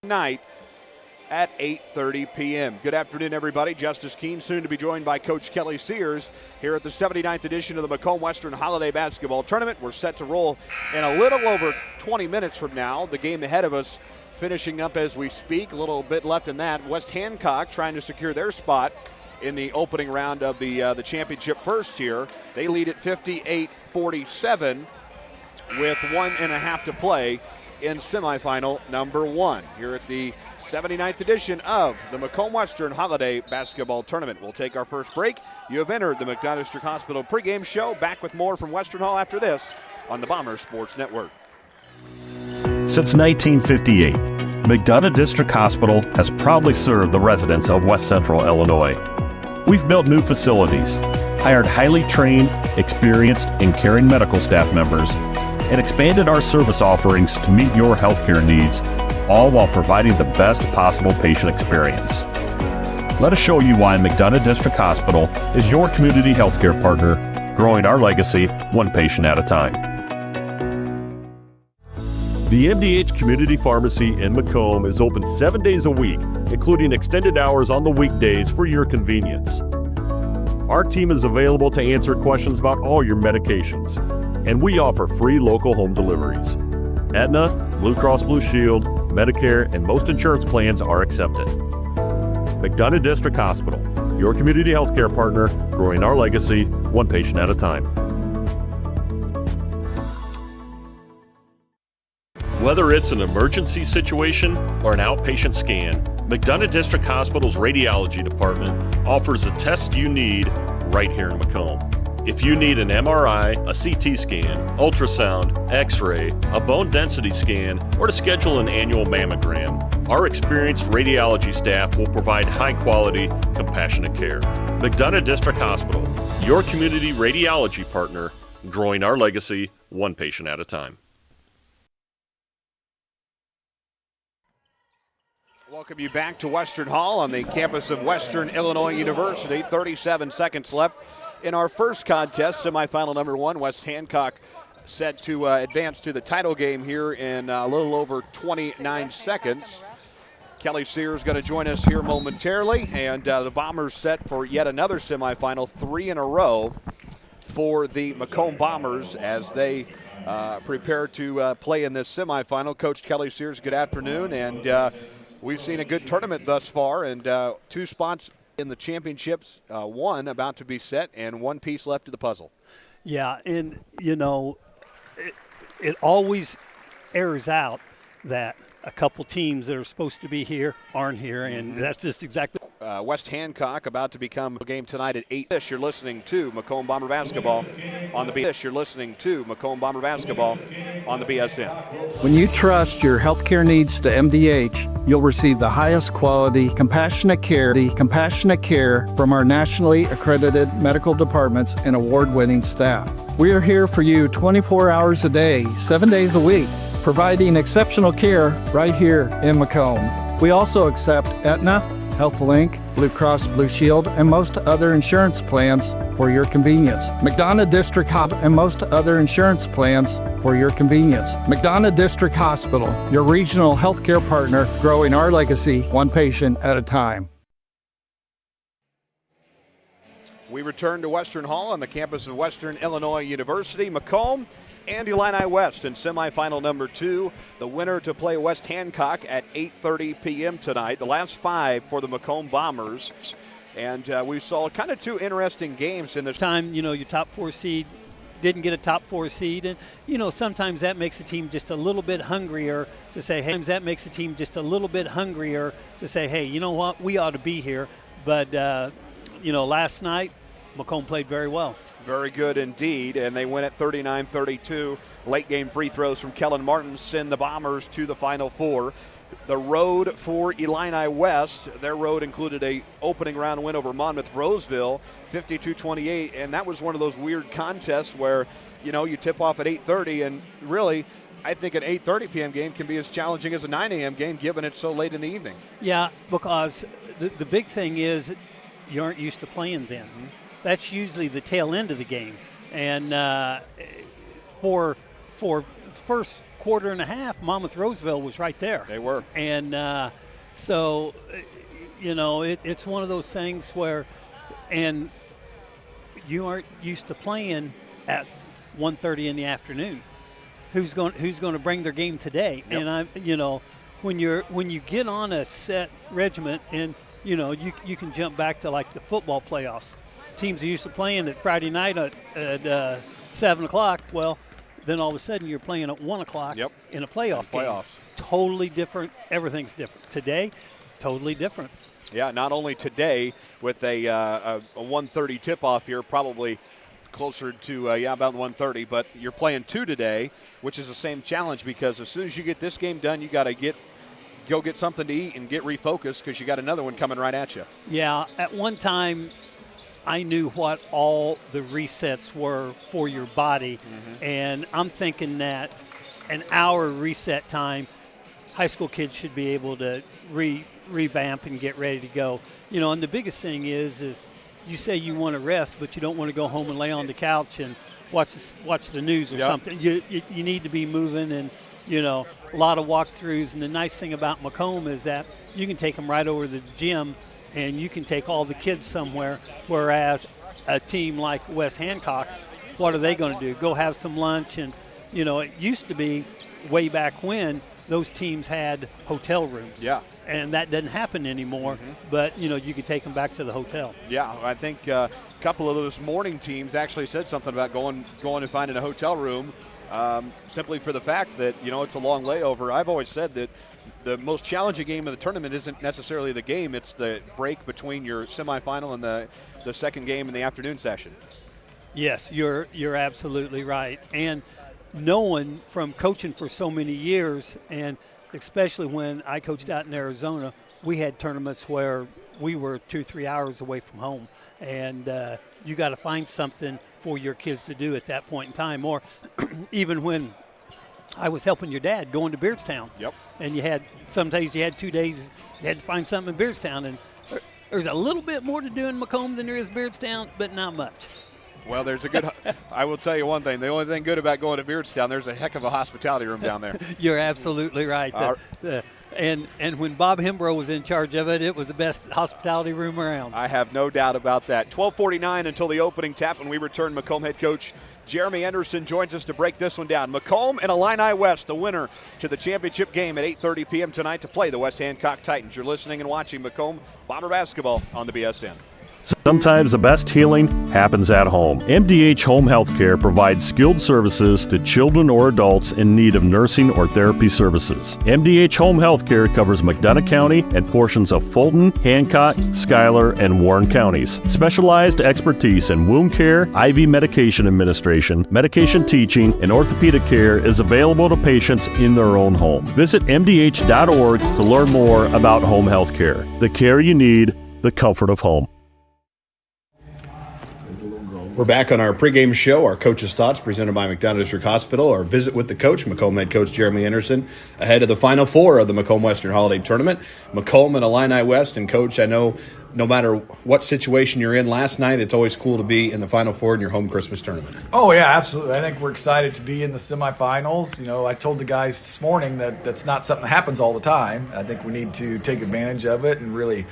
night at 8:30 p.m. Good afternoon, everybody. Justice Keene, soon to be joined by Coach Kelly Sears here at the 79th edition of the Macomb Western Holiday Basketball Tournament. We're set to roll in a little over 20 minutes from now. The game ahead of us finishing up as we speak. A little bit left in that. West Hancock trying to secure their spot in the opening round of the championship first here. They lead at 58-47 with 1.5 to play in semifinal number 1 here at the 79th edition of the Macomb Western Holiday Basketball Tournament. We'll take our first break. You have entered the McDonough District Hospital pregame show. Back with more from Western Hall after this on the Bomber Sports Network. Since 1958, McDonough District Hospital has proudly served the residents of West Central Illinois. We've built new facilities, hired highly trained, experienced, and caring medical staff members, and expanded our service offerings to meet your healthcare needs, all while providing the best possible patient experience. Let us show you why McDonough District Hospital is your community healthcare partner, growing our legacy one patient at a time. The MDH Community Pharmacy in Macomb is open 7 days a week, including extended hours on the weekdays for your convenience. Our team is available to answer questions about all your medications, and we offer free local home deliveries. Aetna, Blue Cross Blue Shield, Medicare, and most insurance plans are accepted. McDonough District Hospital, your community healthcare partner, growing our legacy one patient at a time. Whether it's an emergency situation or an outpatient scan, McDonough District Hospital's radiology department offers the test you need right here in Macomb. If you need an MRI, a CT scan, ultrasound, x-ray, a bone density scan, or to schedule an annual mammogram, our experienced radiology staff will provide high-quality, compassionate care. McDonough District Hospital, your community radiology partner, growing our legacy one patient at a time. Welcome you back to Western Hall on the campus of Western Illinois University. 37 seconds left in our first contest, semifinal number 1. West Hancock set to advance to the title game here in a little over 29 seconds. Kelly Sears going to join us here momentarily, and the Bombers set for yet another semifinal, 3 in a row for the Macomb Bombers as they prepare to play in this semifinal. Coach Kelly Sears, good afternoon, and we've seen a good tournament thus far, and 2 spots in the championships, 1 about to be set, and 1 piece left of the puzzle. Yeah, and, you know, it always airs out that a couple teams that are supposed to be here aren't here, and that's just exactly. West Hancock about to become a game tonight at 8. You're listening to Macomb Bomber Basketball on the BSN. You're listening to Macomb Bomber Basketball on the BSN. When you trust your healthcare needs to MDH, you'll receive the highest quality, compassionate care from our nationally accredited medical departments and award-winning staff. We are here for you 24 hours a day, 7 days a week, providing exceptional care right here in Macomb. We also accept Aetna, HealthLink, Blue Cross Blue Shield, and most other insurance plans for your convenience. McDonough District and most other insurance plans for your convenience. McDonough District Hospital, your regional healthcare partner, growing our legacy one patient at a time. We return to Western Hall on the campus of Western Illinois University. Macomb and Illini West in semifinal number 2. The winner to play West Hancock at 8:30 p.m. tonight. The last 5 for the Macomb Bombers. And we saw kind of 2 interesting games in this time. You know, your top 4 seed didn't get a top 4 seed. And, you know, sometimes that makes a team just a little bit hungrier to say, hey, hey, you know what, we ought to be here. But, you know, last night, Macomb played very well. Very good indeed, and they win at 39-32. Late game free throws from Kellen Martin send the Bombers to the Final Four. The road for Illini West, their road included a opening round win over Monmouth Roseville, 52-28, and that was one of those weird contests where, you know, you tip off at 8:30, and really, I think an 8:30 p.m. game can be as challenging as a 9 a.m. game given it's so late in the evening. Yeah, because the big thing is you aren't used to playing then. That's usually the tail end of the game. And for first quarter and a half, Monmouth Roseville was right there. They were. And so, you know, it's one of those things where, and you aren't used to playing at 1:30 in the afternoon. Who's going to bring their game today? Yep. And you know, when you get on a set regiment, and you know, you can jump back to like the football playoffs. Teams are used to playing at Friday night at 7 o'clock. Well, then all of a sudden you're playing at 1 o'clock in a playoff game. Totally different. Everything's different. Today, totally different. Yeah, not only today with a 1:30 tip-off here, probably closer to, about 1:30, but you're playing 2 today, which is the same challenge because as soon as you get this game done, you got to go get something to eat and get refocused because you got another one coming right at you. Yeah, at one time I knew what all the resets were for your body, and I'm thinking that an hour reset time, high school kids should be able to revamp and get ready to go. You know, and the biggest thing is you say you want to rest, but you don't want to go home and lay on the couch and watch the news or something. You need to be moving, and you know, a lot of walkthroughs. And the nice thing about Macomb is that you can take them right over to the gym, and you can take all the kids somewhere. Whereas a team like West Hancock, what are they going to do? Go have some lunch? And you know, it used to be way back when those teams had hotel rooms. Yeah. And that doesn't happen anymore, but, you know, you could take them back to the hotel. Yeah, I think a couple of those morning teams actually said something about going and finding a hotel room simply for the fact that, you know, it's a long layover. I've always said that the most challenging game of the tournament isn't necessarily the game. It's the break between your semifinal and the second game in the afternoon session. Yes, you're absolutely right. And knowing from coaching for so many years, and especially when I coached out in Arizona, we had tournaments where we were 2-3 hours away from home. And you got to find something for your kids to do at that point in time. Or even when I was helping your dad going to Beardstown. Yep. And some days you had 2 days, you had to find something in Beardstown. And there's a little bit more to do in Macomb than there is Beardstown, but not much. Well, there's a good – I will tell you one thing. The only thing good about going to Beardstown, there's a heck of a hospitality room down there. You're absolutely right. And when Bob Hembrough was in charge of it, it was the best hospitality room around. I have no doubt about that. 12:49 until the opening tap. When we return, Macomb head coach Jeremy Anderson joins us to break this one down. Macomb and Illini West, the winner to the championship game at 8:30 p.m. tonight to play the West Hancock Titans. You're listening and watching Macomb Bomber basketball on the BSN. Sometimes the best healing happens at home. MDH Home Healthcare provides skilled services to children or adults in need of nursing or therapy services. MDH Home Healthcare covers McDonough County and portions of Fulton, Hancock, Schuyler, and Warren counties. Specialized expertise in wound care, IV medication administration, medication teaching, and orthopedic care is available to patients in their own home. Visit MDH.org to learn more about home healthcare. The care you need, the comfort of home. We're back on our pregame show, our coach's thoughts, presented by McDonough District Hospital. Our visit with the coach, Macomb head coach Jeremy Anderson, ahead of the Final Four of the Macomb Western Holiday Tournament. Macomb and Illini West. And, Coach, I know no matter what situation you're in last night, it's always cool to be in the Final Four in your home Christmas tournament. Oh, yeah, absolutely. I think we're excited to be in the semifinals. You know, I told the guys this morning that that's not something that happens all the time. I think we need to take advantage of it and really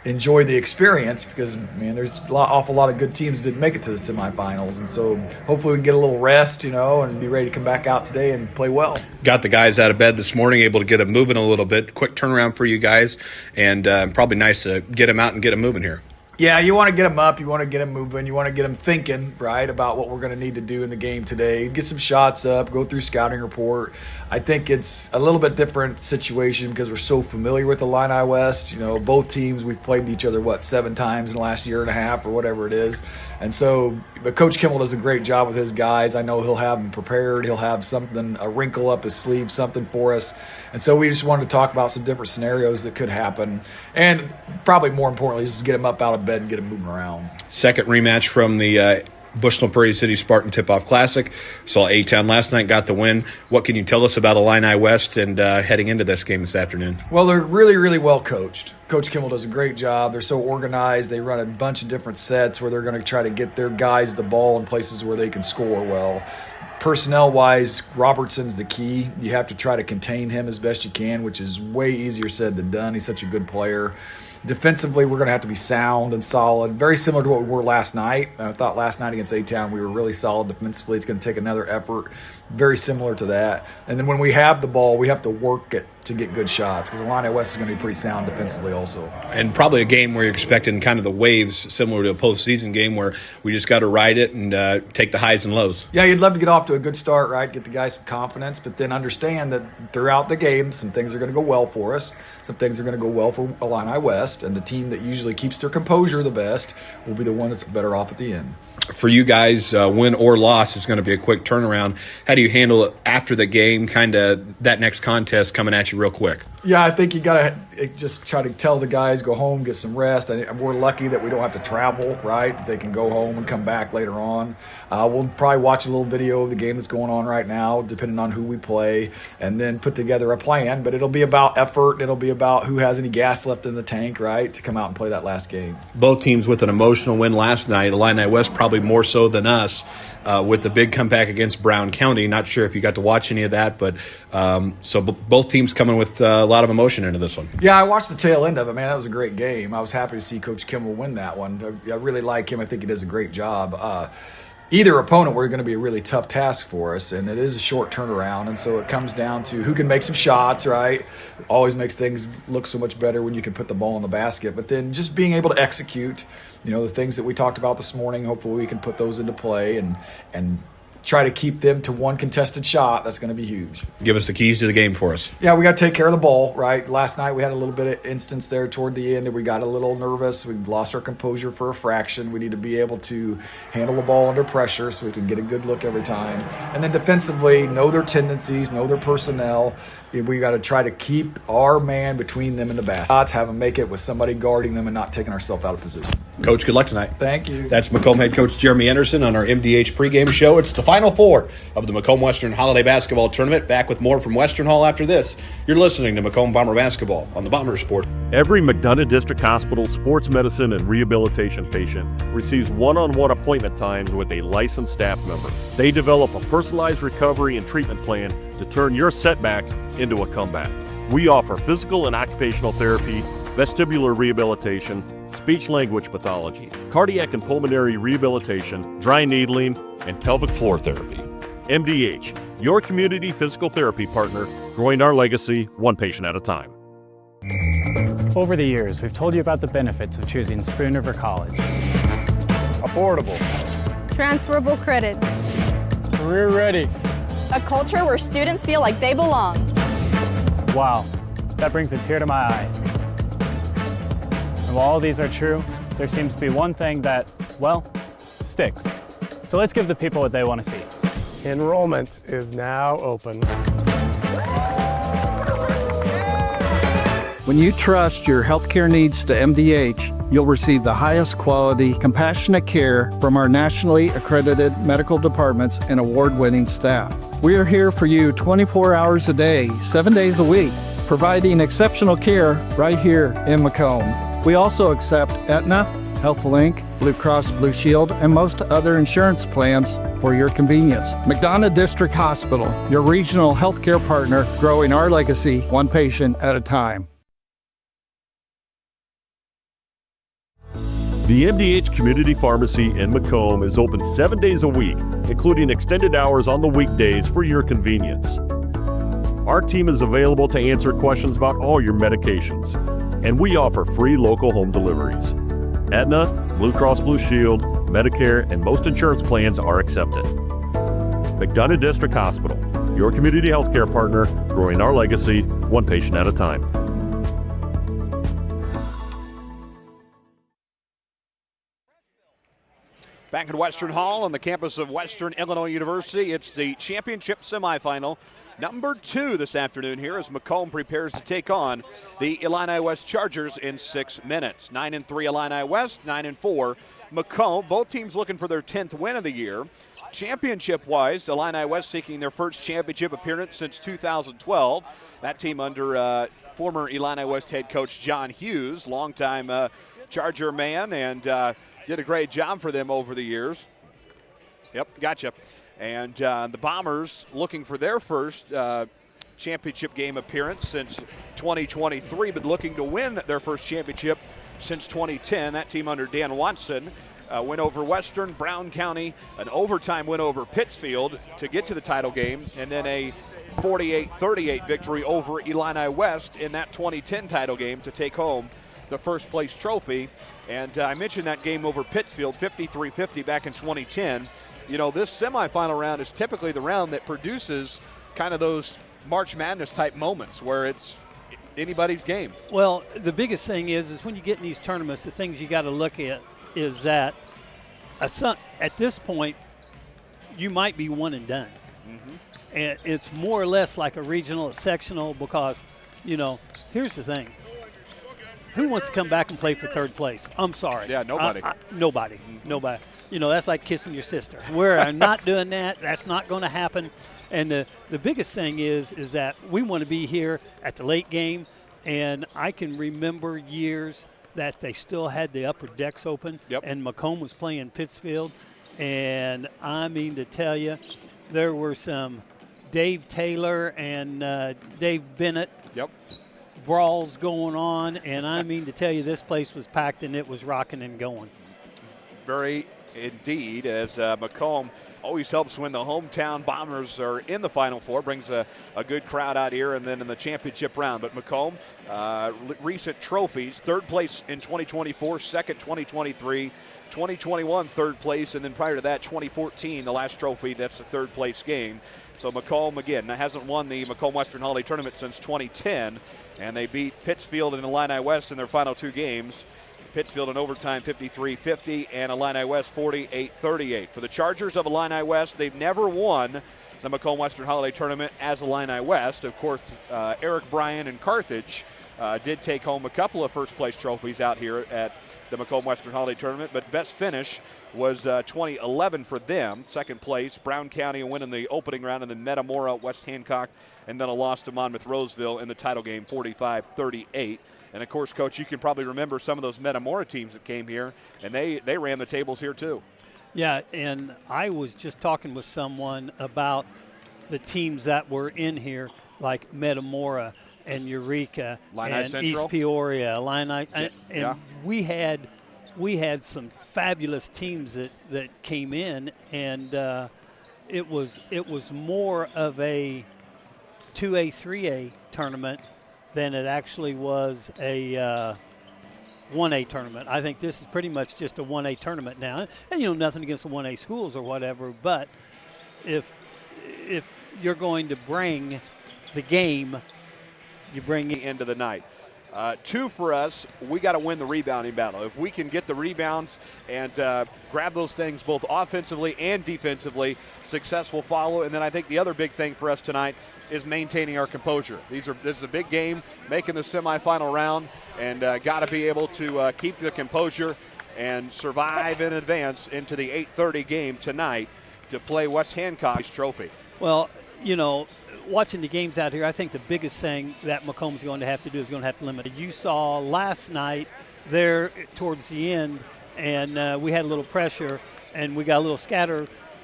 enjoy the experience because, man, there's awful lot of good teams that didn't make it to the semifinals. And so hopefully we can get a little rest, you know, and be ready to come back out today and play well. Got the guys out of bed this morning, able to get them moving a little bit. Quick turnaround for you guys, and probably nice to get them out and get them moving here. Yeah, you want to get them up, you want to get them moving, you want to get them thinking, right, about what we're going to need to do in the game today. Get some shots up, go through scouting report. I think it's a little bit different situation because we're so familiar with the Illini West. You know, both teams, we've played each other, 7 times in the last year and a half or whatever it is. And so, but Coach Kimmel does a great job with his guys. I know he'll have them prepared. He'll have something, a wrinkle up his sleeve, something for us. And so we just wanted to talk about some different scenarios that could happen. And probably more importantly, just get them up out of bed and get them moving around. Second rematch from the Bushnell Prairie City Spartan Tip-Off Classic. Saw A-Town last night, got the win. What can you tell us about Illini West and heading into this game this afternoon? Well, they're really, really well coached. Coach Kimmel does a great job. They're so organized. They run a bunch of different sets where they're going to try to get their guys the ball in places where they can score well. Personnel-wise, Robertson's the key. You have to try to contain him as best you can, which is way easier said than done. He's such a good player. Defensively, we're going to have to be sound and solid, very similar to what we were last night. I thought last night against A-Town we were really solid defensively. It's going to take another effort, very similar to that. And then when we have the ball, we have to work it to get good shots because Illini West is going to be pretty sound defensively also. And probably a game where you're expecting kind of the waves similar to a postseason game where we just got to ride it and take the highs and lows. Yeah, you'd love to get off to a good start, right? Get the guys some confidence, but then understand that throughout the game, some things are going to go well for us. Some things are going to go well for Illini West, and the team that usually keeps their composure the best will be the one that's better off at the end. For you guys, win or loss is going to be a quick turnaround. How do you handle it after the game, kind of that next contest coming at you real quick? Yeah, I think you got to just try to tell the guys, go home, get some rest. We're lucky that we don't have to travel, right? They can go home and come back later on. We'll probably watch a little video of the game that's going on right now, depending on who we play, and then put together a plan. But it'll be about effort. It'll be about who has any gas left in the tank, right, to come out and play that last game. Both teams with an emotional win last night. Illini West probably more so than us. With the big comeback against Brown County. Not sure if you got to watch any of that, but both teams coming with a lot of emotion into this one. Yeah, I watched the tail end of it, man. That was a great game. I was happy to see Coach Kimmel win that one. I really like him. I think he does a great job. Either opponent were going to be a really tough task for us, and it is a short turnaround, and so it comes down to who can make some shots, right? Always makes things look so much better when you can put the ball in the basket, but then just being able to execute, the things that we talked about this morning, hopefully we can put those into play and try to keep them to one contested shot. That's going to be huge. Give us the keys to the game for us. Yeah, we got to take care of the ball, right? Last night we had a little bit of instance there toward the end that we got a little nervous. We lost our composure for a fraction. We need to be able to handle the ball under pressure so we can get a good look every time. And then defensively, know their tendencies, know their personnel. We got to try to keep our man between them and the basket. Have them make it with somebody guarding them and not taking ourselves out of position. Coach, good luck tonight. Thank you. That's Macomb head coach Jeremy Anderson on our MDH pregame show. It's the Final Four of the Macomb Western Holiday Basketball Tournament. Back with more from Western Hall after this. You're listening to Macomb Bomber Basketball on the Bomber Report. Every McDonough District Hospital sports medicine and rehabilitation patient receives one-on-one appointment times with a licensed staff member. They develop a personalized recovery and treatment plan to turn your setback into a comeback. We offer physical and occupational therapy, vestibular rehabilitation, speech-language pathology, cardiac and pulmonary rehabilitation, dry needling, and pelvic floor therapy. MDH, your community physical therapy partner, growing our legacy one patient at a time. Over the years, we've told you about the benefits of choosing Spoon River College. Affordable. Transferable credit. Career ready. A culture where students feel like they belong. Wow, that brings a tear to my eye. And while all these are true, there seems to be one thing that, well, sticks. So let's give the people what they want to see. Enrollment is now open. When you trust your healthcare needs to MDH, you'll receive the highest quality, compassionate care from our nationally accredited medical departments and award-winning staff. We are here for you 24 hours a day, 7 days a week, providing exceptional care right here in Macomb. We also accept Aetna, HealthLink, Blue Cross Blue Shield, and most other insurance plans for your convenience. McDonough District Hospital, your regional healthcare partner, growing our legacy one patient at a time. The MDH Community Pharmacy in Macomb is open 7 days a week, including extended hours on the weekdays for your convenience. Our team is available to answer questions about all your medications, and we offer free local home deliveries. Aetna, Blue Cross Blue Shield, Medicare, and most insurance plans are accepted. McDonough District Hospital, your community healthcare partner, growing our legacy one patient at a time. Back at Western Hall on the campus of Western Illinois University, it's the championship semifinal number 2 this afternoon here as Macomb prepares to take on the Illini West Chargers in 6 minutes. 9-3 Illini West, 9-4 Macomb. Both teams looking for their 10th win of the year. Championship-wise, Illini West seeking their first championship appearance since 2012. That team under former Illini West head coach John Hughes, longtime Charger man, and did a great job for them over the years. Yep, gotcha. And the Bombers looking for their first championship game appearance since 2023, but looking to win their first championship since 2010. That team under Dan Watson win over Western, Brown County, an overtime win over Pittsfield to get to the title game, and then a 48-38 victory over Illini West in that 2010 title game to take home the first place trophy. And I mentioned that game over Pittsfield, 53-50 back in 2010. You know, this semifinal round is typically the round that produces kind of those March Madness type moments where it's anybody's game. Well, the biggest thing is when you get in these tournaments, the things you got to look at is that at this point, you might be one and done. Mm-hmm. And it's more or less like a regional, a sectional, because, you know, here's the thing. Who wants to come back and play for third place? I'm sorry. Yeah, nobody. Nobody. Nobody. You know, that's like kissing your sister. We're not doing that. That's not going to happen. And the biggest thing is that we want to be here at the late game. And I can remember years that they still had the upper decks open. Yep. And Macomb was playing Pittsfield. And I mean to tell you, there were some Dave Taylor and Dave Bennett brawls going on, and I mean to tell you, this place was packed and it was rocking and going. Very indeed, as Macomb always helps when the hometown Bombers are in the Final Four, brings a good crowd out here, and then in the championship round. But Macomb, recent trophies, third place in 2024, second 2023, 2021 third place, and then prior to that 2014, the last trophy, that's the third place game. So Macomb, again, hasn't won the Macomb Western Holiday Tournament since 2010, and they beat Pittsfield and Illini West in their final 2 games. Pittsfield in overtime 53-50 and Illini West 48-38. For the Chargers of Illini West, they've never won the Macomb Western Holiday Tournament as Illini West. Of course, Eric Bryan and Carthage did take home a couple of first-place trophies out here at the Macomb Western Holiday Tournament, but best finish was 2011 for them. Second place, Brown County winning the opening round, and then Metamora, West Hancock, and then a loss to Monmouth Roseville in the title game, 45-38. And, of course, Coach, you can probably remember some of those Metamora teams that came here, and they ran the tables here too. Yeah, and I was just talking with someone about the teams that were in here, like Metamora and Eureka and Central, East Peoria, Illini, and we had some fabulous teams that came in, and it was more of a 2A, 3A tournament than it actually was a 1A tournament. I think this is pretty much just a 1A tournament now. And, you know, nothing against the 1A schools or whatever, but if you're going to bring the game, you bring the end of the night. 2 for us, we got to win the rebounding battle. If we can get the rebounds and grab those things both offensively and defensively, success will follow. And then I think the other big thing for us tonight is maintaining our composure. This is a big game, making the semifinal round, and got to be able to keep the composure and survive in advance into the 8:30 game tonight to play West Hancock's trophy. Well, you know, watching the games out here, I think the biggest thing that Macomb's going to have to do is going to have to limit it. You saw last night there towards the end, and we had a little pressure, and we got a little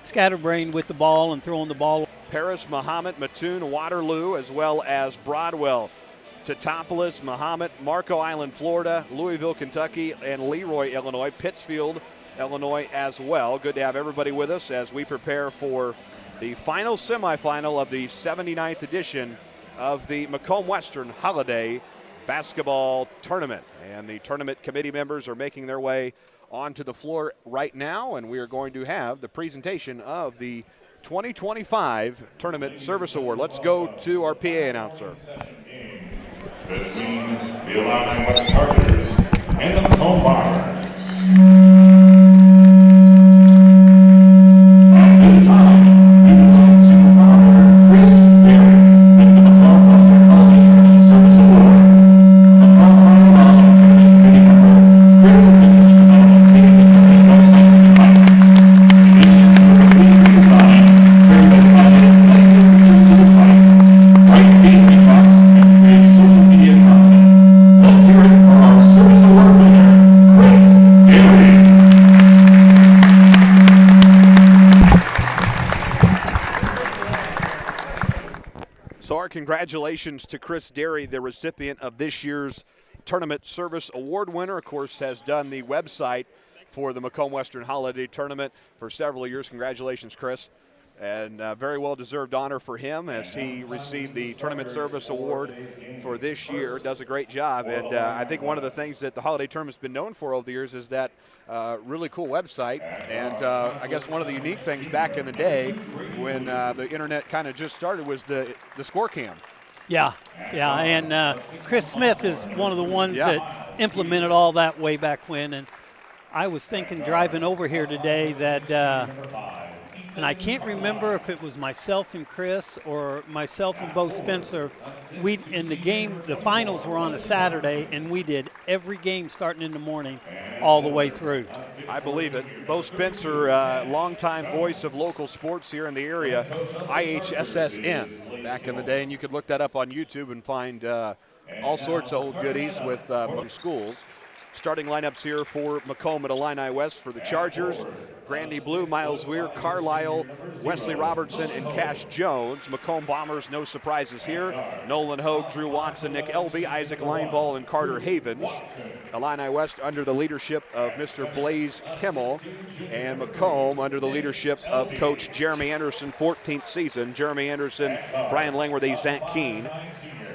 scatterbrain with the ball and throwing the ball. Paris, Mahomet, Mattoon, Waterloo, as well as Broadwell, Teutopolis, Mahomet, Marco Island, Florida, Louisville, Kentucky, and Leroy, Illinois, Pittsfield, Illinois as well. Good to have everybody with us as we prepare for the final semifinal of the 79th edition of the Macomb Western Holiday Basketball Tournament. And the tournament committee members are making their way onto the floor right now, and we are going to have the presentation of the 2025 Tournament Service Award. Let's go to our PA announcer. Between the Illini West Chargers and the Macomb Bombers. At this time, we belong to Chris Berry. So our congratulations to Chris Derry, the recipient of this year's Tournament Service Award winner. Of course, has done the website for the Macomb Western Holiday Tournament for several years. Congratulations, Chris. And very well-deserved honor for him as he received the Tournament Service Award for this year. Does a great job. And I think one of the things that the Holiday Tournament's been known for over the years is that really cool website. And I guess one of the unique things back in the day when the internet kind of just started was the score cam. Yeah, and Chris Smith is one of the ones that implemented all that way back when. And I was thinking driving over here today that and I can't remember if it was myself and Chris or myself and Bo Spencer. We in the game, the finals were on a Saturday, and we did every game starting in the morning all the way through. I believe it. Bo Spencer, longtime voice of local sports here in the area, IHSSN back in the day, and you could look that up on YouTube and find all sorts of old goodies with schools. Starting lineups here for Macomb at Illini West for the Chargers. Grandy Blue, Miles Weir, Carlisle, Wesley Robertson, and Cash Jones. Macomb Bombers, no surprises here. Nolan Hogue, Drew Watson, Nick Elby, Isaac Lineball, and Carter Havens. Illini West under the leadership of Mr. Blaze Kimmel. And Macomb under the leadership of Coach Jeremy Anderson, 14th season. Jeremy Anderson, Brian Langworthy, Zach Keene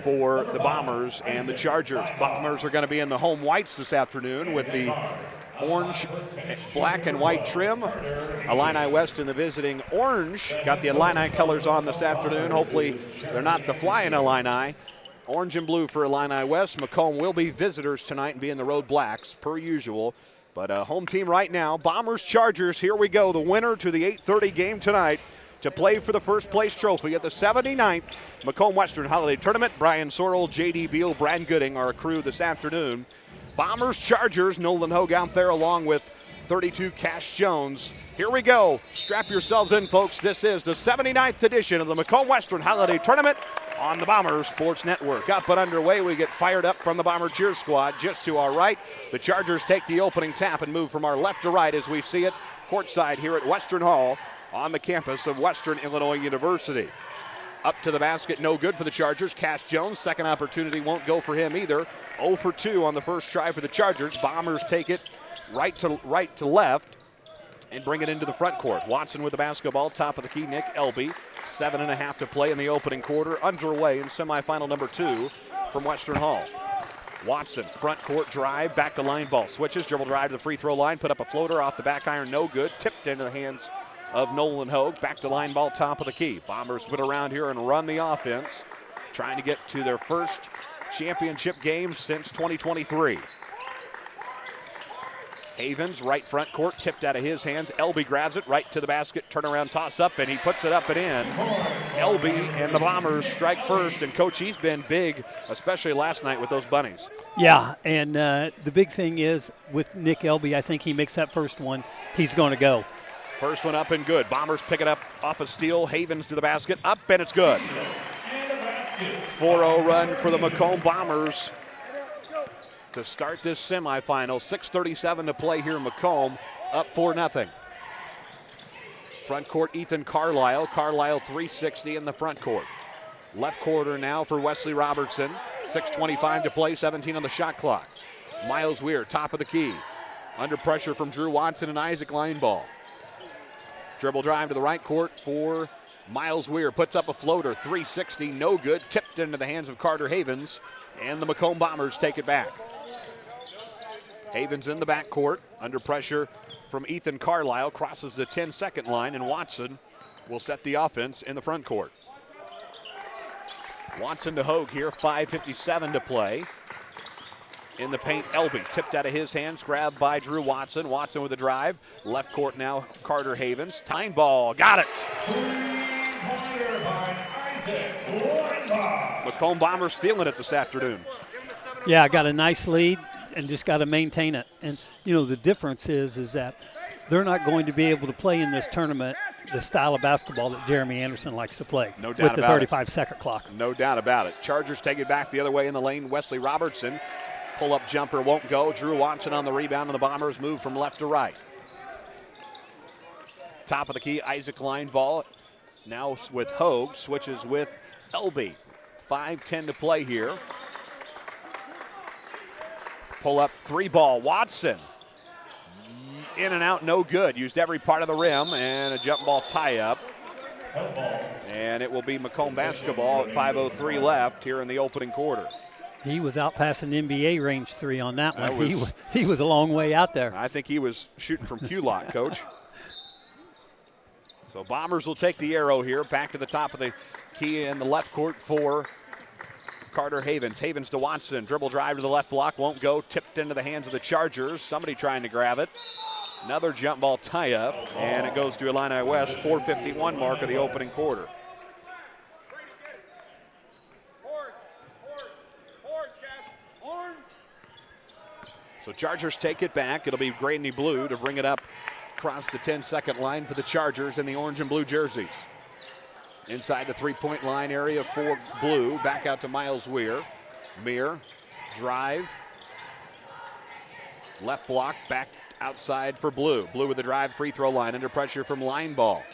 for the Bombers and the Chargers. Bombers are going to be in the home whites this afternoon with the orange, black, and white trim. Illini West in the visiting orange. Got the Illini colors on this afternoon. Hopefully they're not the flying Illini. Orange and blue for Illini West. Macomb will be visitors tonight and be in the road blacks per usual. But home team right now, Bombers, Chargers. Here we go. The winner to the 8:30 game tonight to play for the first place trophy at the 79th Macomb Western Holiday Tournament. Brian Sorrell, J.D. Beal, Brad Gooding are a crew this afternoon. Bombers, Chargers, Nolan Hogue out there along with 32 Cash Jones. Here we go. Strap yourselves in, folks. This is the 79th edition of the Macomb Western Holiday Tournament on the Bombers Sports Network. Up and underway, we get fired up from the Bomber cheer squad just to our right. The Chargers take the opening tap and move from our left to right as we see it courtside here at Western Hall on the campus of Western Illinois University. Up to the basket, no good for the Chargers. Cash Jones, second opportunity won't go for him either. 0 for 2 on the first try for the Chargers. Bombers take it right to left and bring it into the front court. Watson with the basketball, top of the key, Nick Elby. 7.5 to play in the opening quarter. Underway in semifinal number 2 from Western Hall. Watson, front court drive, back to line ball. Switches, dribble drive to the free throw line, put up a floater off the back iron, no good. Tipped into the hands of Nolan Hogue. Back to line ball, top of the key. Bombers put around here and run the offense, trying to get to their first championship game since 2023. Havens, right front court, tipped out of his hands. Elby grabs it, right to the basket, turnaround toss up, and he puts it up and in. Elby and the Bombers strike first, and Coach, he's been big, especially last night with those bunnies. Yeah, and the big thing is with Nick Elby, I think he makes that first one, he's going to go. First one up and good. Bombers pick it up off a steal. Havens to the basket, up, and it's good. 4-0 run for the Macomb Bombers to start this semifinal. 6:37 to play here in Macomb, up 4-0. Front court, Ethan Carlisle. Carlisle 360 in the front court. Left quarter now for Wesley Robertson. 6:25 to play, 17 on the shot clock. Miles Weir, top of the key. Under pressure from Drew Watson and Isaac Lineball. Dribble drive to the right court for Miles Weir. Puts up a floater, 360, no good. Tipped into the hands of Carter Havens, and the Macomb Bombers take it back. Havens in the backcourt, under pressure from Ethan Carlisle. Crosses the 10-second line, and Watson will set the offense in the front court. Watson to Hogue here, 5:57 to play. In the paint, Elby tipped out of his hands, grabbed by Drew Watson. Watson with a drive. Left court now, Carter Havens. Time ball, got it. Macomb Bombers feeling it this afternoon. Yeah, got a nice lead and just got to maintain it. And, you know, the difference is that they're not going to be able to play in this tournament the style of basketball that Jeremy Anderson likes to play. No doubt with the about 35-second clock. No doubt about it. Chargers take it back the other way in the lane. Wesley Robertson. Pull-up jumper won't go. Drew Watson on the rebound, and the Bombers move from left to right. Top of the key, Isaac Lineball Now with Hogue, switches with Elby. 5:10 to play here. Pull up 3-ball, Watson. In and out, no good. Used every part of the rim, and a jump ball tie-up. And it will be Macomb basketball at 5:03 left here in the opening quarter. He was out passing NBA range 3 on that one. He was a long way out there. I think he was shooting from Q-Lot, Coach. So Bombers will take the arrow here. Back to the top of the key in the left court for Carter Havens. Havens to Watson. Dribble drive to the left block. Won't go. Tipped into the hands of the Chargers. Somebody trying to grab it. Another jump ball tie-up. And it goes to Illini West. 4:51 mark of the opening quarter. So Chargers take it back. It'll be Grady Blue to bring it up across the 10-second line for the Chargers in the orange and blue jerseys. Inside the three-point line area for Blue. Back out to Miles Weir. Meir, drive. Left block, back outside for Blue. Blue with the drive, free throw line, under pressure from line ball.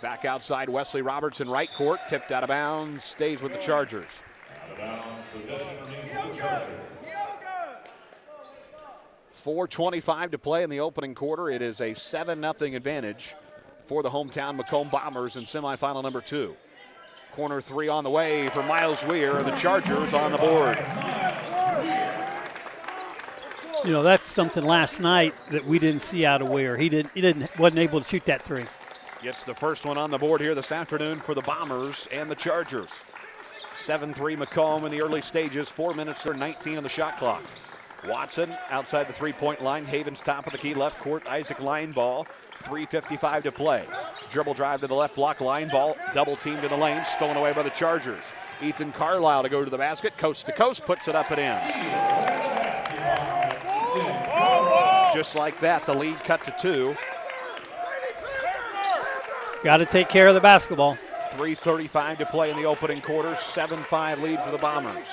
Back outside, Wesley Robertson, right court. Tipped out of bounds, stays with the Chargers. Out of bounds, possession remains with the Chargers. 4:25 to play in the opening quarter. It is a 7-0 advantage for the hometown Macomb Bombers in semifinal number 2. Corner 3 on the way for Miles Weir, and the Chargers on the board. You know, that's something last night that we didn't see out of Weir. He wasn't able to shoot that 3. Gets the first one on the board here this afternoon for the Bombers and the Chargers. 7-3 Macomb in the early stages. 4 minutes or 19 on the shot clock. Watson outside the three-point line. Havens top of the key, left court. Isaac line ball. 3:55 to play. Dribble drive to the left block, line ball. Double teamed in the lane, stolen away by the Chargers. Ethan Carlisle to go to the basket. Coast to coast, puts it up and in. Just like that, the lead cut to 2. Got to take care of the basketball. 3:35 to play in the opening quarter. 7-5 lead for the Bombers.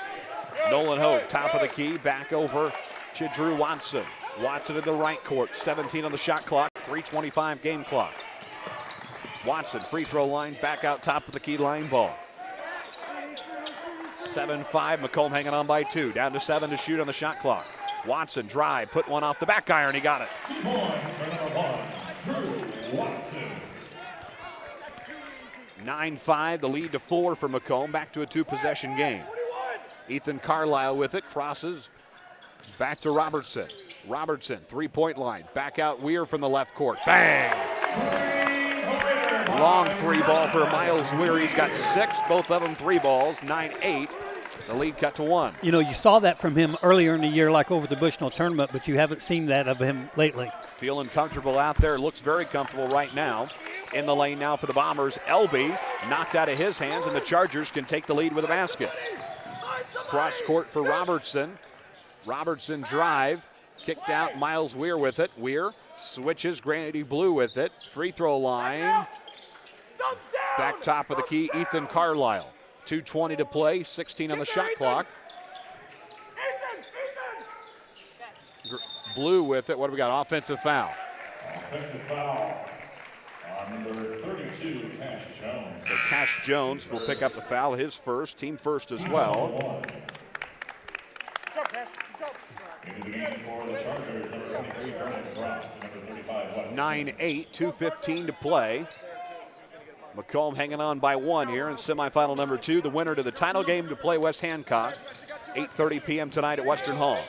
Nolan Hogue, top of the key, back over to Drew Watson. Watson in the right court, 17 on the shot clock, 3:25 game clock. Watson, free throw line, back out top of the key, line ball. 7-5, Macomb hanging on by 2, down to 7 to shoot on the shot clock. Watson, drive, put one off the back iron, he got it. 2 points for number 1, Drew Watson. 9-5, the lead to 4 for Macomb, back to a 2-possession game. Ethan Carlisle with it, crosses, back to Robertson. Robertson, three-point line, back out Weir from the left court, bang! Long 3-ball for Miles Weir, he's got 6, both of them 3 balls, 9-8. The lead cut to 1. You know, you saw that from him earlier in the year, like over the Bushnell tournament, but you haven't seen that of him lately. Feeling comfortable out there, looks very comfortable right now. In the lane now for the Bombers, Elby knocked out of his hands, and the Chargers can take the lead with a basket. Cross court for Robertson. Robertson drive, kicked out, Miles Weir with it. Weir switches, Grady Blue with it. Free throw line. Back top of the key, Ethan Carlisle. 2:20 to play, 16 on the shot clock. Blue with it. What do we got? Offensive foul. Offensive foul on number 32, Cash Jones. So Cash Jones will pick up the foul, his first, team first as well. Into the game for the Chargers, number 23, Vernon Cross, number 35, West. 9-8, 2:15 to play. Macomb hanging on by 1 here in semifinal number 2. The winner to the title game to play West Hancock. 8:30 p.m. tonight at Western Hall.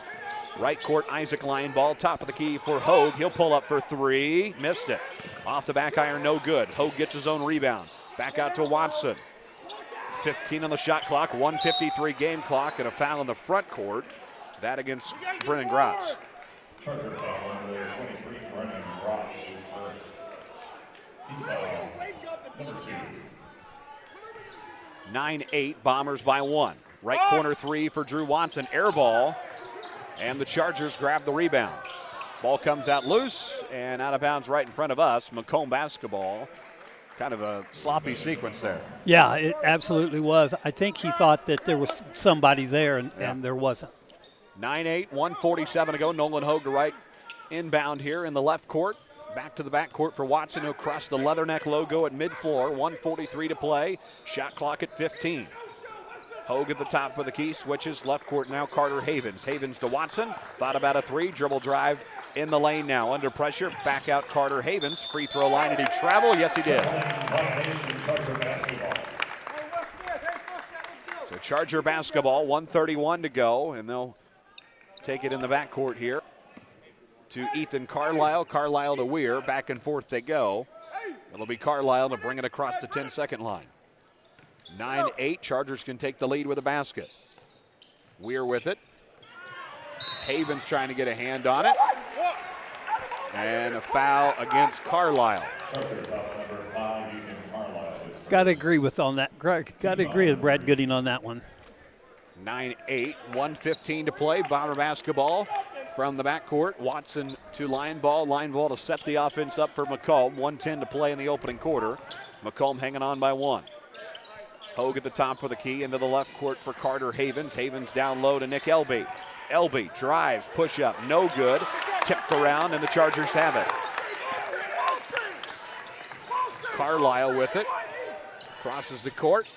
Right court, Isaac line ball, top of the key for Hogue. He'll pull up for 3, missed it. Off the back iron, no good. Hogue gets his own rebound. Back out to Watson. 15 on the shot clock, 1:53 game clock, and a foul in the front court. That against Brennan Gratz. Charger foul on number 23, Vernon Cross, his first. Team foul, number 2. 9-8, Bombers by 1. Right corner 3 for Drew Watson, air ball, and the Chargers grab the rebound. Ball comes out loose and out of bounds right in front of us. Macomb basketball. Kind of a sloppy sequence there. Yeah, it absolutely was. I think he thought that there was somebody there, and there wasn't. 9-8, 1:47 to go. Nolan Hogue to right inbound here in the left court. Back to the backcourt for Watson, who crossed the Leatherneck logo at mid-floor. 1:43 to play. Shot clock at 15. Hogue at the top of the key, switches left court now. Carter Havens. Havens to Watson. Thought about a three. Dribble drive in the lane now. Under pressure. Back out Carter Havens. Free throw line. Did he travel? Yes, he did. So Charger basketball. 1:31 to go, and they'll take it in the backcourt here to Ethan Carlisle. Carlisle to Weir. Back and forth they go. It'll be Carlisle to bring it across the 10-second line. 9-8. Chargers can take the lead with a basket. Weir with it. Havens trying to get a hand on it. And a foul against Carlisle. Got to agree with on that. Got to agree with Brad Gooding on that one. 9-8. 1:15 to play. Bomber basketball from the backcourt. Watson to line ball. Line ball to set the offense up for Macomb. 1:10 to play in the opening quarter. Macomb hanging on by 1. Hogue at the top for the key, into the left court for Carter Havens. Havens down low to Nick Elby. Elby drives, push up, no good. Tipped around, and the Chargers have it. Carlisle with it. Crosses the court.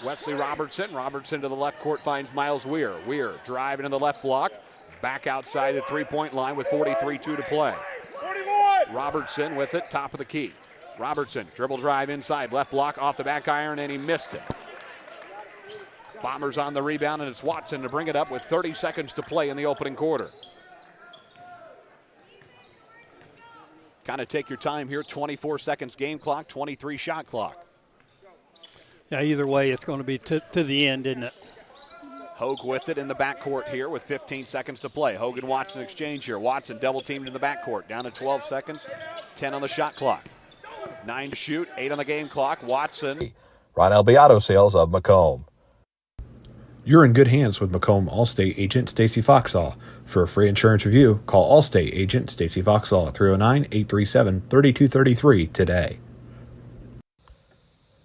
Wesley Robertson. Robertson to the left court finds Miles Weir. Weir driving in the left block. Back outside the three-point line with 43-2 to play. Robertson with it, top of the key. Robertson, dribble drive inside, left block off the back iron, and he missed it. Bombers on the rebound, and it's Watson to bring it up with 30 seconds to play in the opening quarter. Kind of take your time here, 24 seconds game clock, 23 shot clock. Yeah, either way, it's going to be to the end, isn't it? Hogue with it in the backcourt here with 15 seconds to play. Hogue and Watson exchange here. Watson double teamed in the backcourt, down to 12 seconds, 10 on the shot clock. 9 to shoot, 8 on the game clock. Watson. Ron Elby Auto Sales of Macomb. You're in good hands with Macomb Allstate agent Stacy Foxall. For a free insurance review, call Allstate agent Stacy Foxall at 309-837-3233 today.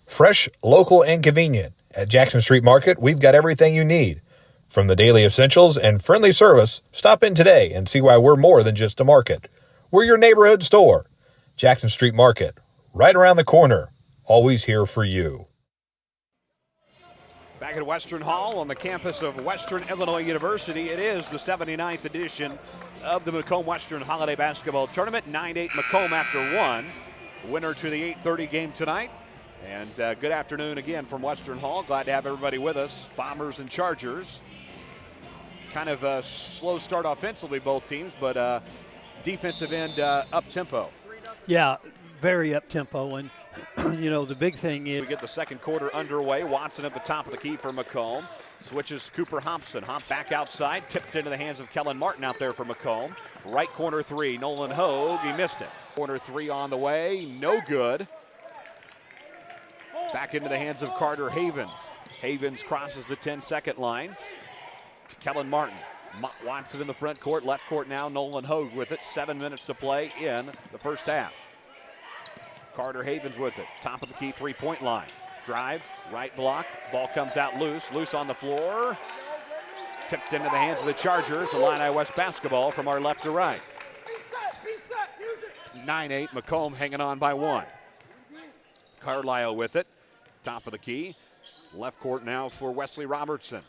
Fresh, local, and convenient. At Jackson Street Market, we've got everything you need. From the daily essentials and friendly service, stop in today and see why we're more than just a market. We're your neighborhood store. Jackson Street Market, right around the corner. Always here for you. Back at Western Hall on the campus of Western Illinois University, it is the 79th edition of the Macomb Western Holiday Basketball Tournament. 9-8 Macomb after 1. Winner to the 8:30 game tonight. And good afternoon again from Western Hall. Glad to have everybody with us. Bombers and Chargers. Kind of a slow start offensively, both teams, but defensive end up-tempo. Yeah, very up-tempo. And, you know, the big thing is... We get the second quarter underway. Watson at the top of the key for Macomb. Switches Cooper Hobson. Hops back outside. Tipped into the hands of Kellen Martin out there for Macomb. Right corner three. Nolan Hogue. He missed it. Corner three on the way. No good. Back into the hands of Carter Havens. Havens crosses the 10-second line to Kellen Martin. Watson in the front court, left court now. Nolan Hogue with it. 7 minutes to play in the first half. Carter Havens with it. Top of the key three-point line. Drive, right block. Ball comes out loose. Loose on the floor. Tipped into the hands of the Chargers. Illini West basketball from our left to right. 9-8, Macomb hanging on by 1. Carlisle with it. Top of the key. Left court now for Wesley Robertson.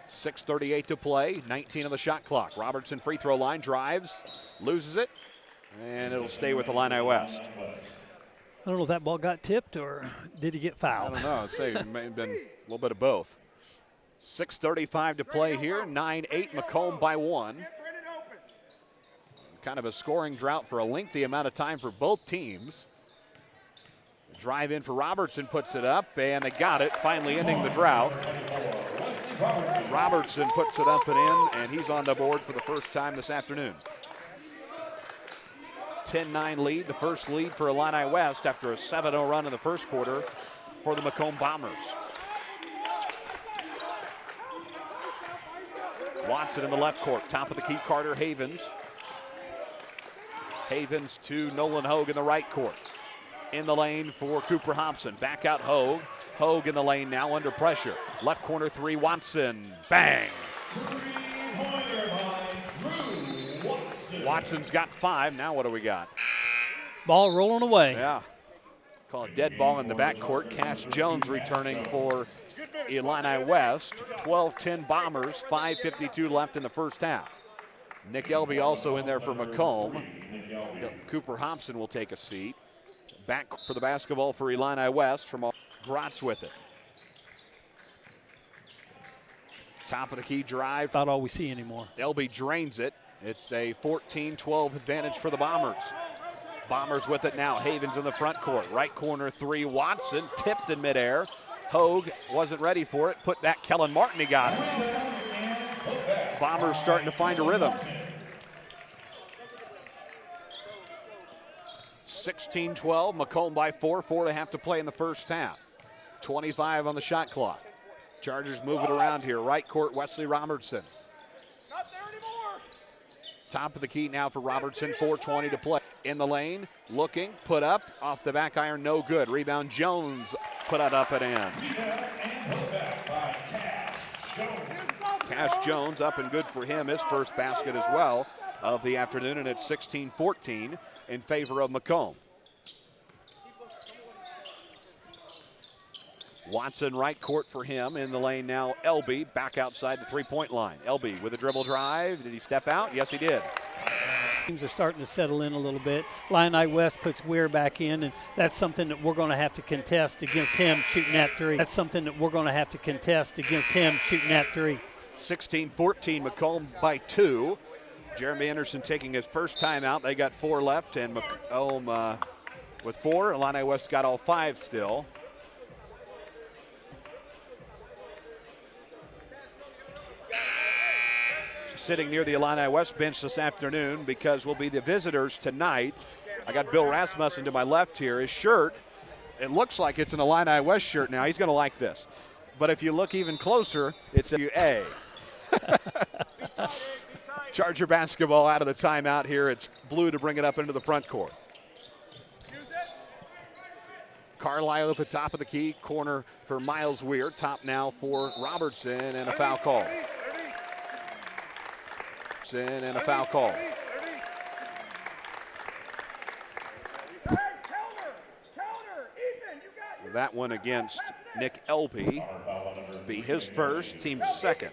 6:38 to play. 19 on the shot clock. Robertson free throw line. Drives. Loses it. And it'll stay with Illini West. I don't know if that ball got tipped or did he get fouled? I don't know. I'd say it may have been a little bit of both. 6:35 to play here. 9-8 Macomb by 1. Kind of a scoring drought for a lengthy amount of time for both teams. Drive in for Robertson, puts it up, and they got it, finally ending the drought. Robertson puts it up and in, and he's on the board for the first time this afternoon. 10-9 lead, the first lead for Illini West after a 7-0 run in the first quarter for the Macomb Bombers. Watson in the left court, top of the key, Carter Havens. Havens to Nolan Hogue in the right court. In the lane for Cooper Hobson. Back out Hogue. Hogue in the lane now under pressure. Left corner three, Watson. Bang! Watson's got 5. Now what do we got? Ball rolling away. Yeah. Call a dead ball in the backcourt. Cash Jones returning for Illini West. 12-10 Bombers, 5:52 left in the first half. Nick Elby also in there for Macomb. Cooper Hobson will take a seat. Back for the basketball for Illini West from Gratz with it. Top of the key drive. Not all we see anymore. Elby drains it. It's a 14-12 advantage for the Bombers. Bombers with it now. Havens in the front court. Right corner 3. Watson tipped in midair. Hogue wasn't ready for it. Put that Kellen Martin. He got it. Bombers starting to find a rhythm. 16-12. Macomb by 4. 4.5 to play in the first half. 25 on the shot clock. Chargers move it around here. Right court, Wesley Robertson. Not there anymore. Top of the key now for Robertson. 4:20 to play. In the lane, looking, put up, off the back iron, no good. Rebound Jones, put it up and in. Cash Jones up and good for him. His first basket as well of the afternoon, and it's 16-14 in favor of Macomb. Watson right court for him. In the lane now, Elby back outside the three-point line. Elby with a dribble drive. Did he step out? Yes, he did. Teams are starting to settle in a little bit. Illini West puts Weir back in, and that's something that we're going to have to contest against him shooting that 3. That's something that we're going to have to contest against him shooting that 3. 16-14, Macomb by 2. Jeremy Anderson taking his first time out. They got 4 left, and Macomb with 4. Illini West got all 5 still. Sitting near the Illini West bench this afternoon because we'll be the visitors tonight. I got Bill Rasmussen to my left here. His shirt, it looks like it's an Illini West shirt now. He's going to like this. But if you look even closer, it's a Charger basketball out of the timeout here. It's Blue to bring it up into the front court. Carlisle at the top of the key. Corner for Miles Weir. Top now for Robertson, and a foul call. And a foul call. That one against Nick Elby. Be his first, team's second.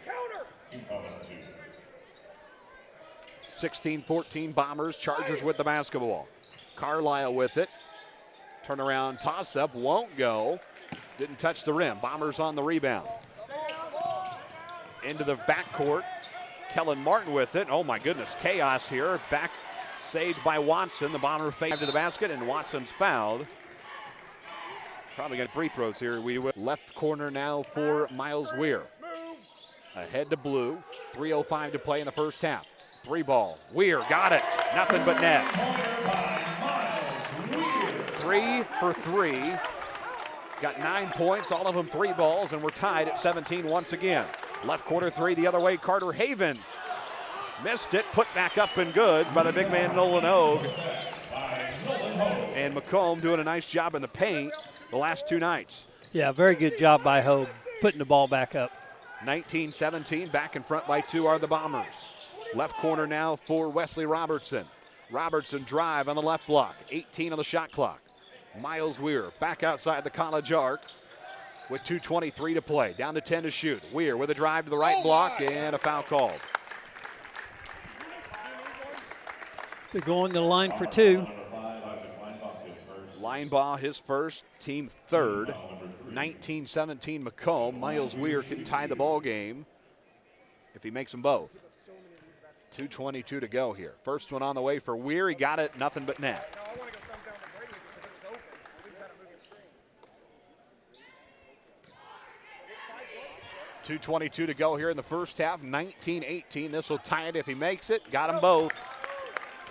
16-14 Bombers, Chargers with the basketball. Carlisle with it. Turnaround toss-up, won't go. Didn't touch the rim. Bombers on the rebound. Into the backcourt. Kellen Martin with it. Oh my goodness, chaos here. Back saved by Watson. The Bomber fade to the basket, and Watson's fouled. Probably got free throws here. We will. Left corner now for Miles Weir. Ahead to Blue. 3:05 to play in the first half. 3 ball. Weir got it. Nothing but net. 3 for 3. Got 9 points, all of them 3 balls, and we're tied at 17 once again. Left corner 3 the other way, Carter Havens. Missed it, put back up and good by the big man Nolan Hogue. And Macomb doing a nice job in the paint the last 2 nights. Yeah, very good job by Hogue, putting the ball back up. 19-17, back in front by 2 are the Bombers. Left corner now for Wesley Robertson. Robertson drive on the left block, 18 on the shot clock. Miles Weir back outside the college arc with 2:23 to play. Down to 10 to shoot. Weir with a drive to the right block and a foul called. They're going to the line for 2. Linebaugh his first, team third. 19-17 Macomb. Miles Weir can tie the ball game if he makes them both. 2:22 to go here. First one on the way for Weir. He got it, nothing but net. 2:22 to go here in the first half. 19-18. This will tie it if he makes it. Got them both.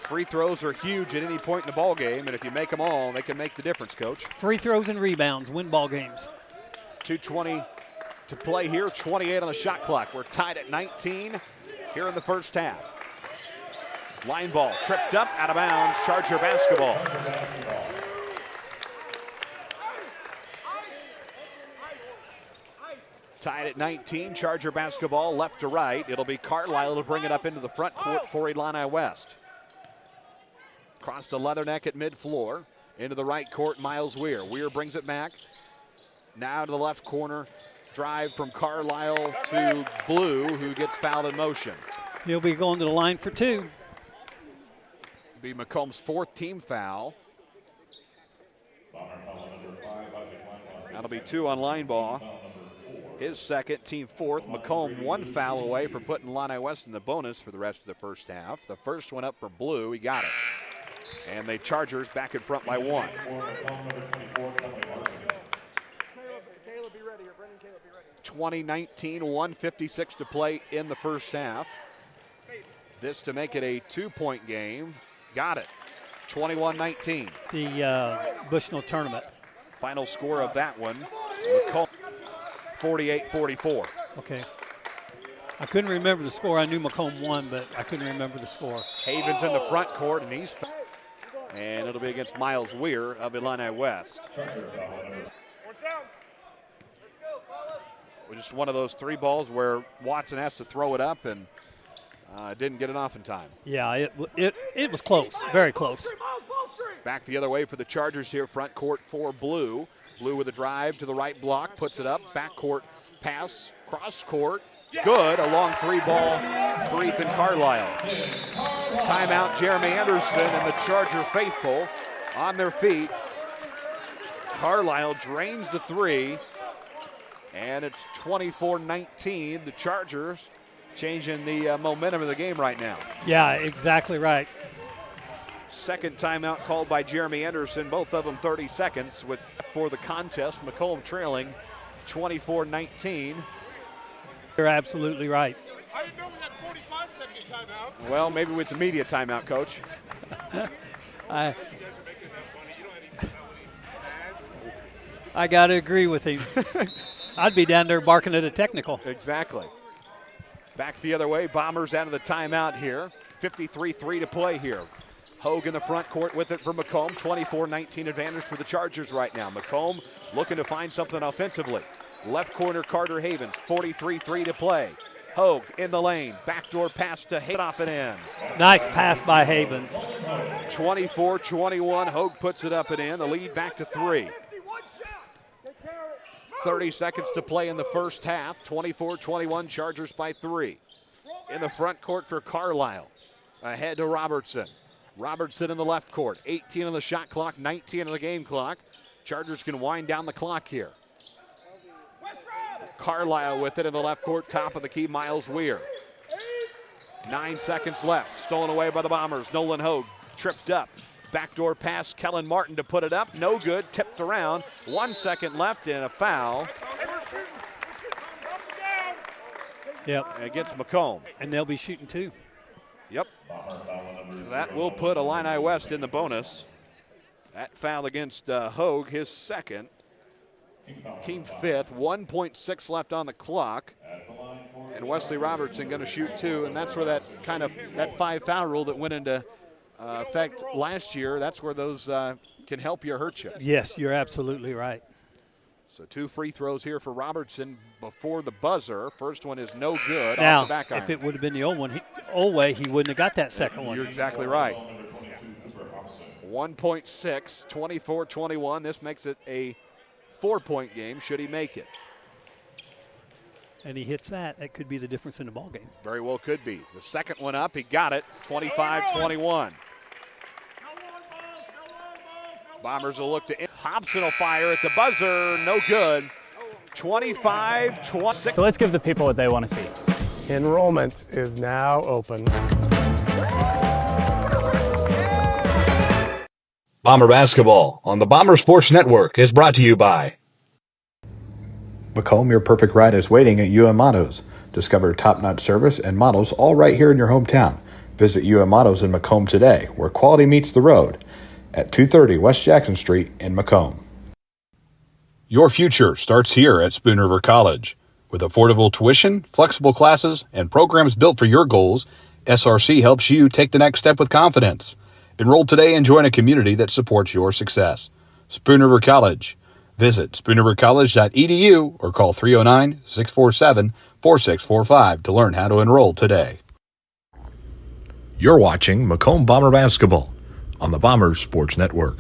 Free throws are huge at any point in the ball game, and if you make them all, they can make the difference, Coach. Free throws and rebounds win ball games. 2:20 to play here. 28 on the shot clock. We're tied at 19 here in the first half. Line ball tripped up, out of bounds. Charger basketball. Tied at 19, Charger basketball left to right. It'll be Carlisle to bring it up into the front court for Illini West. Cross to Leatherneck at mid-floor. Into the right court, Miles Weir. Weir brings it back. Now to the left corner. Drive from Carlisle to Blue, who gets fouled in motion. He'll be going to the line for 2. Be Macomb's 4th team foul. That'll be 2 on Lineball. His 2nd, team 4th. Macomb 1 foul away for putting Illini West in the bonus for the rest of the first half. The first one up for Blue. He got it. And the Chargers back in front by 1. 20-19, 1:56 to play in the first half. This to make it a 2-point game. Got it. 21-19. The Bushnell tournament. Final score of that one, Macomb 48-44. Okay. I couldn't remember the score. I knew Macomb won, but I couldn't remember the score. Havens in the front court, and it'll be against Miles Weir of Illini West. Just one of those 3 balls where Watson has to throw it up and didn't get it off in time. Yeah, it was close, very close. Back the other way for the Chargers here, front court for Blue. Blue with a drive to the right block, puts it up, back court pass, cross court, good, a long 3-ball for Ethan Carlisle. Timeout, Jeremy Anderson and the Charger faithful on their feet. Carlisle drains the 3. And it's 24-19. The Chargers changing the momentum of the game right now. Yeah, exactly right. Second timeout called by Jeremy Anderson, both of them 30 seconds for the contest. Macomb trailing 24-19. You're absolutely right. I didn't know we had 45-second timeouts. Well, maybe it's a media timeout, Coach. I got to agree with him. I'd be down there barking at a technical. Exactly. Back the other way. Bombers out of the timeout here. 53-3 to play here. Hogue in the front court with it for Macomb. 24-19 advantage for the Chargers right now. Macomb looking to find something offensively. Left corner, Carter Havens. 43-3 to play. Hogue in the lane. Backdoor pass to Havens off and in. Nice pass by Havens. 24-21. Hogue puts it up and in. The lead back to 3. 30 seconds to play in the first half. 24-21, Chargers by 3. In the front court for Carlisle. Ahead to Robertson. Robertson in the left court. 18 on the shot clock, 19 on the game clock. Chargers can wind down the clock here. Carlisle with it in the left court, top of the key, Miles Weir. 9 seconds left. Stolen away by the Bombers. Nolan Hogue tripped up. Backdoor pass, Kellen Martin to put it up. No good, tipped around. 1 second left and a foul. Yep. Against Macomb. And they'll be shooting 2. Yep. So that will put Illini West in the bonus. That foul against Hogue, his 2nd. Team 5th, 1.6 left on the clock. And Wesley Robertson going to shoot 2, and that's where that 5-foul rule that went into effect last year, that's where those can help you or hurt you. Yes, you're absolutely right. So 2 free throws here for Robertson before the buzzer. First one is no good. Now, off the back iron. if it would have been the old way, he wouldn't have got that second one. You're exactly right. 1.6, 24-21. This makes it a 4-point game should he make it. And he hits that. That could be the difference in the ball game. Very well could be. The second one up, he got it, 25-21. Bombers will look to Hobson will fire at the buzzer, no good. 25-26. So let's give the people what they want to see. Enrollment is now open. Bomber basketball on the Bomber Sports Network is brought to you by Macomb. Your perfect ride is waiting at UM Autos. Discover top-notch service and models all right here in your hometown. Visit UM Autos in Macomb today, where quality meets the road, at 230 West Jackson Street in Macomb. Your future starts here at Spoon River College. With affordable tuition, flexible classes, and programs built for your goals, SRC helps you take the next step with confidence. Enroll today and join a community that supports your success. Spoon River College. Visit spoonrivercollege.edu or call 309-647-4645 to learn how to enroll today. You're watching Macomb Bomber Basketball on the Bombers Sports Network.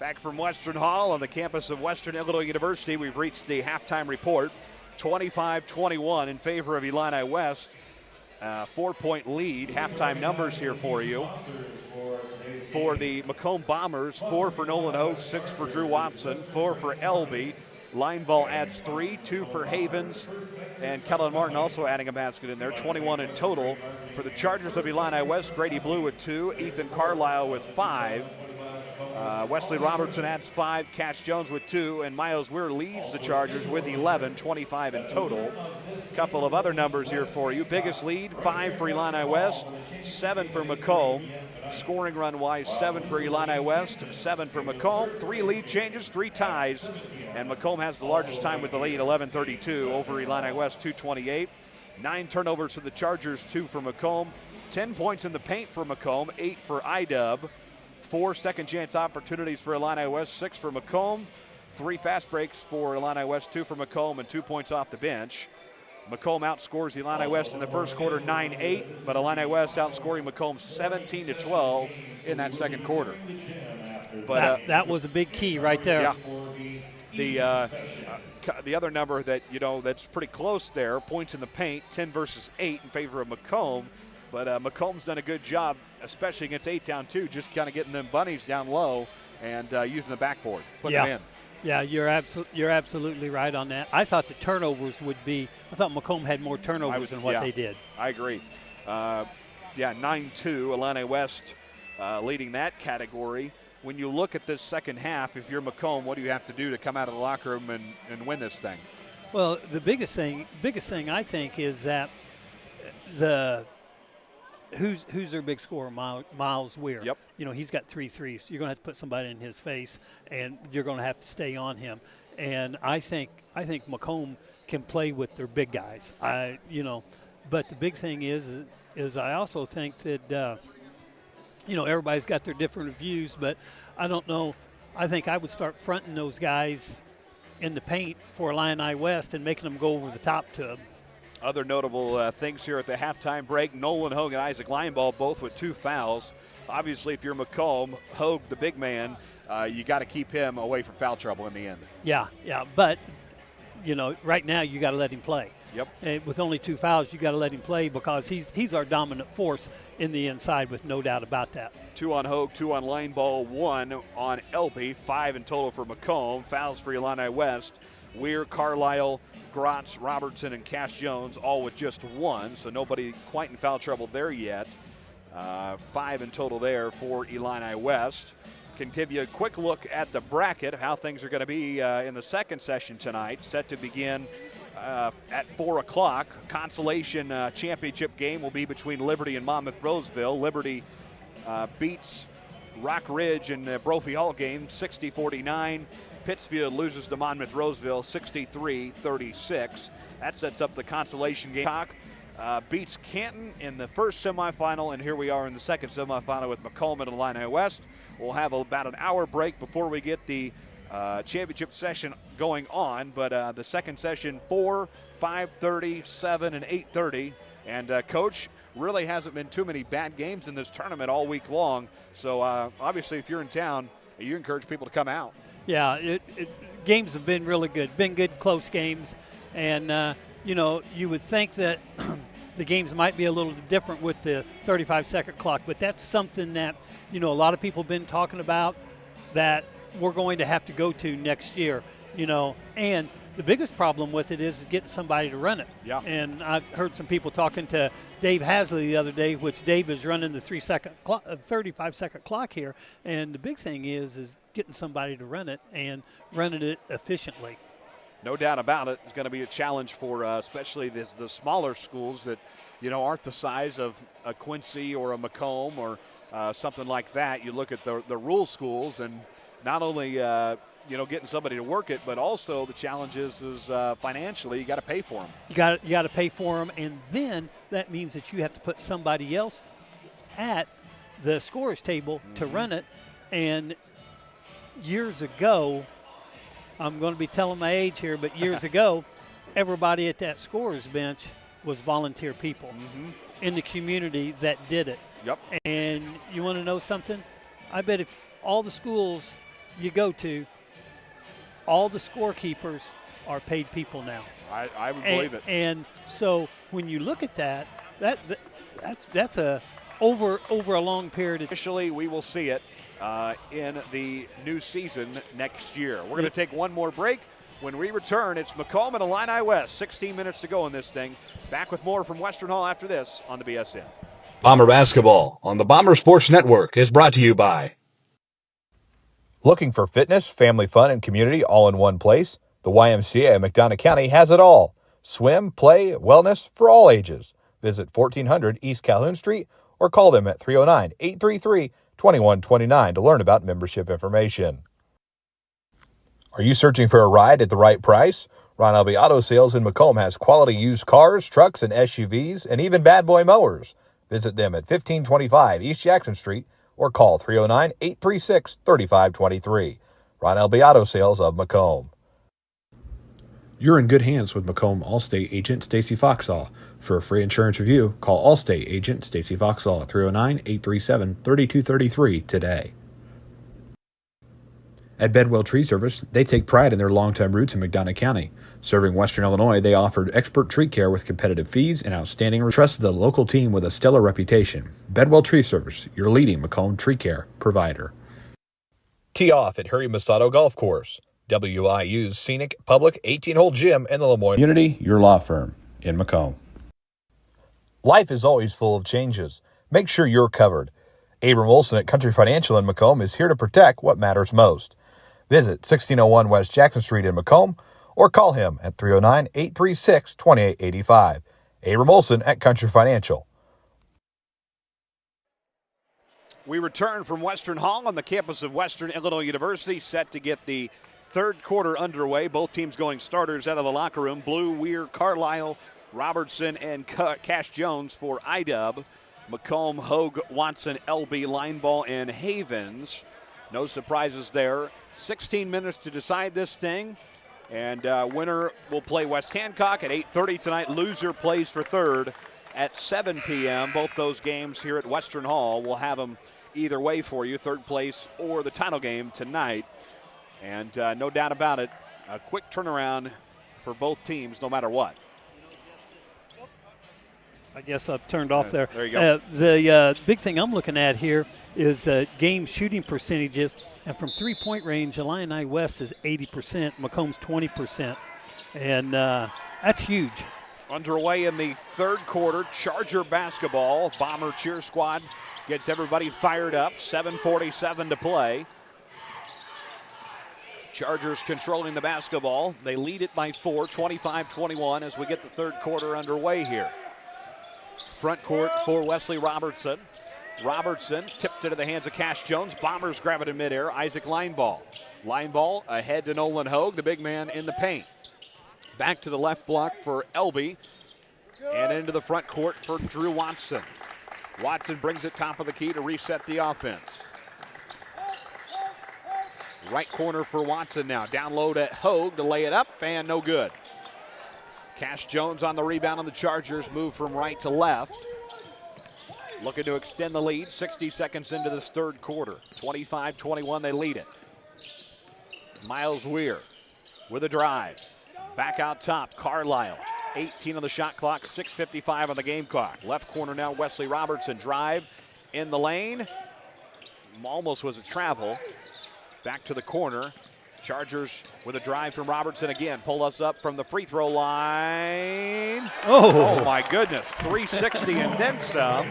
Back from Western Hall on the campus of Western Illinois University, we've reached the halftime report. 25-21 in favor of Illini West. 4-point lead. Halftime numbers here for you. For the Macomb Bombers, 4 for Nolan Hogue, 6 for Drew Watson, 4 for Elby. Line ball adds 3, 2 for Havens, and Kellen Martin also adding a basket in there. 21 in total. For the Chargers of Illini West, Grady Blue with 2, Ethan Carlisle with 5. Wesley Robertson adds 5, Cash Jones with 2, and Miles Weir leads the Chargers with 11, 25 in total. Couple of other numbers here for you. Biggest lead, 5 for Illini West, 7 for Macomb. Scoring run-wise, 7 for Illini West, 7 for Macomb. 3 lead changes, 3 ties, and Macomb has the largest time with the lead, 11:32 over Illini West, 2:28. 9 turnovers for the Chargers, 2 for Macomb. 10 points in the paint for Macomb, 8 for IDub. 4 second-chance opportunities for Illini West, 6 for Macomb. 3 fast breaks for Illini West, 2 for Macomb, and 2 points off the bench. Macomb outscores Illini West in the first quarter 9-8, but Illini West outscoring Macomb 17-12 in that second quarter. But that was a big key right there. Yeah. The other number that, that's pretty close there, points in the paint, 10 versus 8 in favor of Macomb. But Macomb's done a good job, especially against A-Town, too, just kind of getting them bunnies down low and using the backboard, putting them in. Yeah, you're absolutely right on that. I thought the turnovers would be – I thought Macomb had more turnovers than what they did. I agree. 9-2, Illini West leading that category. When you look at this second half, if you're Macomb, what do you have to do to come out of the locker room and win this thing? Well, the biggest thing I think is that who's their big scorer? Miles Weir. Yep. He's got 3 threes. You're going to have to put somebody in his face, and you're going to have to stay on him. And I think Macomb can play with their big guys. But the big thing is I also think that everybody's got their different views, but I don't know. I think I would start fronting those guys in the paint for Illini West and making them go over the top to them. Other notable things here at the halftime break, Nolan Hogue and Isaac Lineball both with 2 fouls. Obviously, if you're Macomb, Hogue, the big man, you got to keep him away from foul trouble in the end. Yeah, but, right now you got to let him play. Yep. And with only 2 fouls, you got to let him play because he's our dominant force in the inside with no doubt about that. 2 on Hogue, 2 on Lineball, 1 on Elby, 5 in total for Macomb. Fouls for Illini West. Weir, Carlisle, Grotz, Robertson, and Cash Jones, all with just 1, so nobody quite in foul trouble there yet. 5 in total there for Illini West. Can give you a quick look at the bracket, how things are going to be in the second session tonight, set to begin at 4 o'clock. Consolation championship game will be between Liberty and Monmouth Roseville. Liberty beats Rock Ridge in the Brophy Hall game 60-49. Pittsfield loses to Monmouth Roseville 63-36. That sets up the consolation game. Beats Canton in the first semifinal, and here we are in the second semifinal with Macomb and Illini West. We'll have about an hour break before we get the championship session going on, but the second session 4, 5:30, 7, and 8:30. And Coach, really hasn't been too many bad games in this tournament all week long. So obviously, if you're in town, you encourage people to come out. Yeah, games have been really good. Been good, close games. And, you would think that the games might be a little different with the 35-second clock, but that's something that, a lot of people have been talking about that we're going to have to go to next year, And the biggest problem with it is getting somebody to run it. Yeah. And I heard some people talking to Dave Hasley the other day, which Dave is running the 35-second clock here. And the big thing is getting somebody to run it and running it efficiently. No doubt about it. It's going to be a challenge for especially the smaller schools that, aren't the size of a Quincy or a Macomb or something like that. You look at the rural schools, and not only getting somebody to work it, but also the challenge is financially, you got to pay for them. You got to pay for them, and then that means that you have to put somebody else at the scorer's table to run it. And years ago, I'm going to be telling my age here, but years ago, everybody at that scorer's bench was volunteer people. in the community that did it. Yep. And you want to know something? I bet if all the schools you go to, all the scorekeepers are paid people now. I would believe it. And so when you look at that's a over a long period of Officially, we will see it in the new season next year. We're going to take one more break. When we return, it's Macomb and Illini West. 16 minutes to go in this thing. Back with more from Western Hall after this on the BSN. Bomber basketball on the Bomber Sports Network is brought to you by. Looking for fitness, family fun, and community all in one place? The YMCA of McDonough County has it all. Swim, play, wellness for all ages. Visit 1400 East Calhoun Street or call them at 309-833-2129 to learn about membership information. Are you searching for a ride at the right price? Ron Elby Auto Sales in Macomb has quality used cars, trucks, and SUVs, and even bad boy mowers. Visit them at 1525 East Jackson Street or call 309-836-3523. Ron Elby Auto Sales of Macomb. You're in good hands with Macomb Allstate agent Stacy Foxall. For a free insurance review, call Allstate agent Stacy Foxall at 309-837-3233 today. At Bedwell Tree Service, they take pride in their long-time roots in McDonough County. Serving Western Illinois, they offered expert tree care with competitive fees and outstanding trusted the local team with a stellar reputation. Bedwell Tree Service, your leading Macomb tree care provider. Tee off at Harry Masato Golf Course. WIU's scenic public 18-hole gym in the Lemoyne Community, your law firm in Macomb. Life is always full of changes. Make sure you're covered. Abram Olson at Country Financial in Macomb is here to protect what matters most. Visit 1601 West Jackson Street in Macomb or call him at 309-836-2885. Abram Olson at Country Financial. We return from Western Hall on the campus of Western Illinois University, set to get the third quarter underway. Both teams going starters out of the locker room. Blue, Weir, Carlisle, Robertson, and Cash Jones for IDub. Macomb, Hogue, Watson, LB, Lineball, and Havens. No surprises there. 16 minutes to decide this thing. And winner will play West Hancock at 8:30 tonight. Loser plays for third at 7 p.m. Both those games here at Western Hall. We'll have them either way for you, third place or the title game tonight. And no doubt about it, a quick turnaround for both teams no matter what. I guess I've turned off there. There you go. The big thing I'm looking at here is game shooting percentages. And from three-point range, Illini West is 80%, Macomb's 20%. And that's huge. Underway in the third quarter, Charger basketball. Bomber cheer squad gets everybody fired up. 7:47 to play. Chargers controlling the basketball. They lead it by 4, 25-21 as we get the third quarter underway here. Front court for Wesley Robertson. Robertson tipped into the hands of Cash Jones. Bombers grab it in midair. Isaac Lineball. Lineball ahead to Nolan Hogue, the big man in the paint. Back to the left block for Elby. And into the front court for Drew Watson. Watson brings it top of the key to reset the offense. Right corner for Watson now. Down low to Hogue to lay it up, and no good. Cash Jones on the rebound on the Chargers. Move from right to left. Looking to extend the lead. 60 seconds into this third quarter. 25-21, they lead it. Miles Weir with a drive. Back out top, Carlisle. 18 on the shot clock, 6:55 on the game clock. Left corner now, Wesley Robertson. Drive in the lane. Almost was a travel. Back to the corner. Chargers with a drive from Robertson again. Pull us up from the free throw line. Oh my goodness. 360 and then some.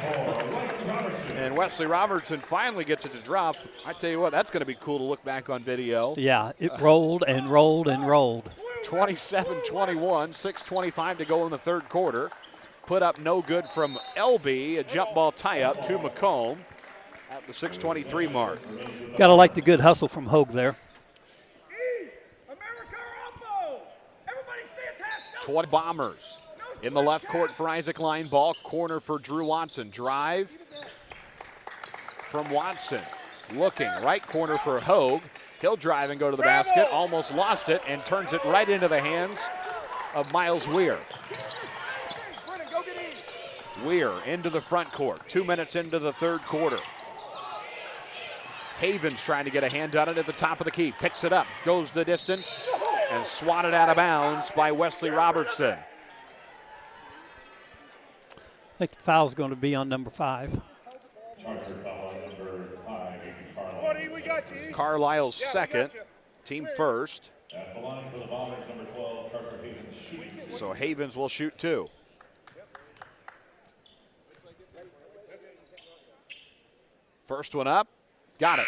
And Wesley Robertson finally gets it to drop. I tell you what, that's going to be cool to look back on video. Yeah, it rolled and rolled and rolled. 27-21, 6:25 to go in the third quarter. Put up no good from LB. A jump ball tie-up to Macomb at the 6:23 mark. Got to like the good hustle from Hogue there. 20 Bombers in the left court for Isaac Lineball. Corner for Drew Watson. Drive from Watson. Looking right corner for Hogue. He'll drive and go to the basket. Almost lost it and turns it right into the hands of Miles Weir. Weir into the front court. 2 minutes into the third quarter. Havens trying to get a hand on it at the top of the key. Picks it up, goes the distance, and swatted out of bounds by Wesley Robertson. I think the foul's going to be on number 5. Carlisle's second, team first. So Havens will shoot 2. First one up, got it.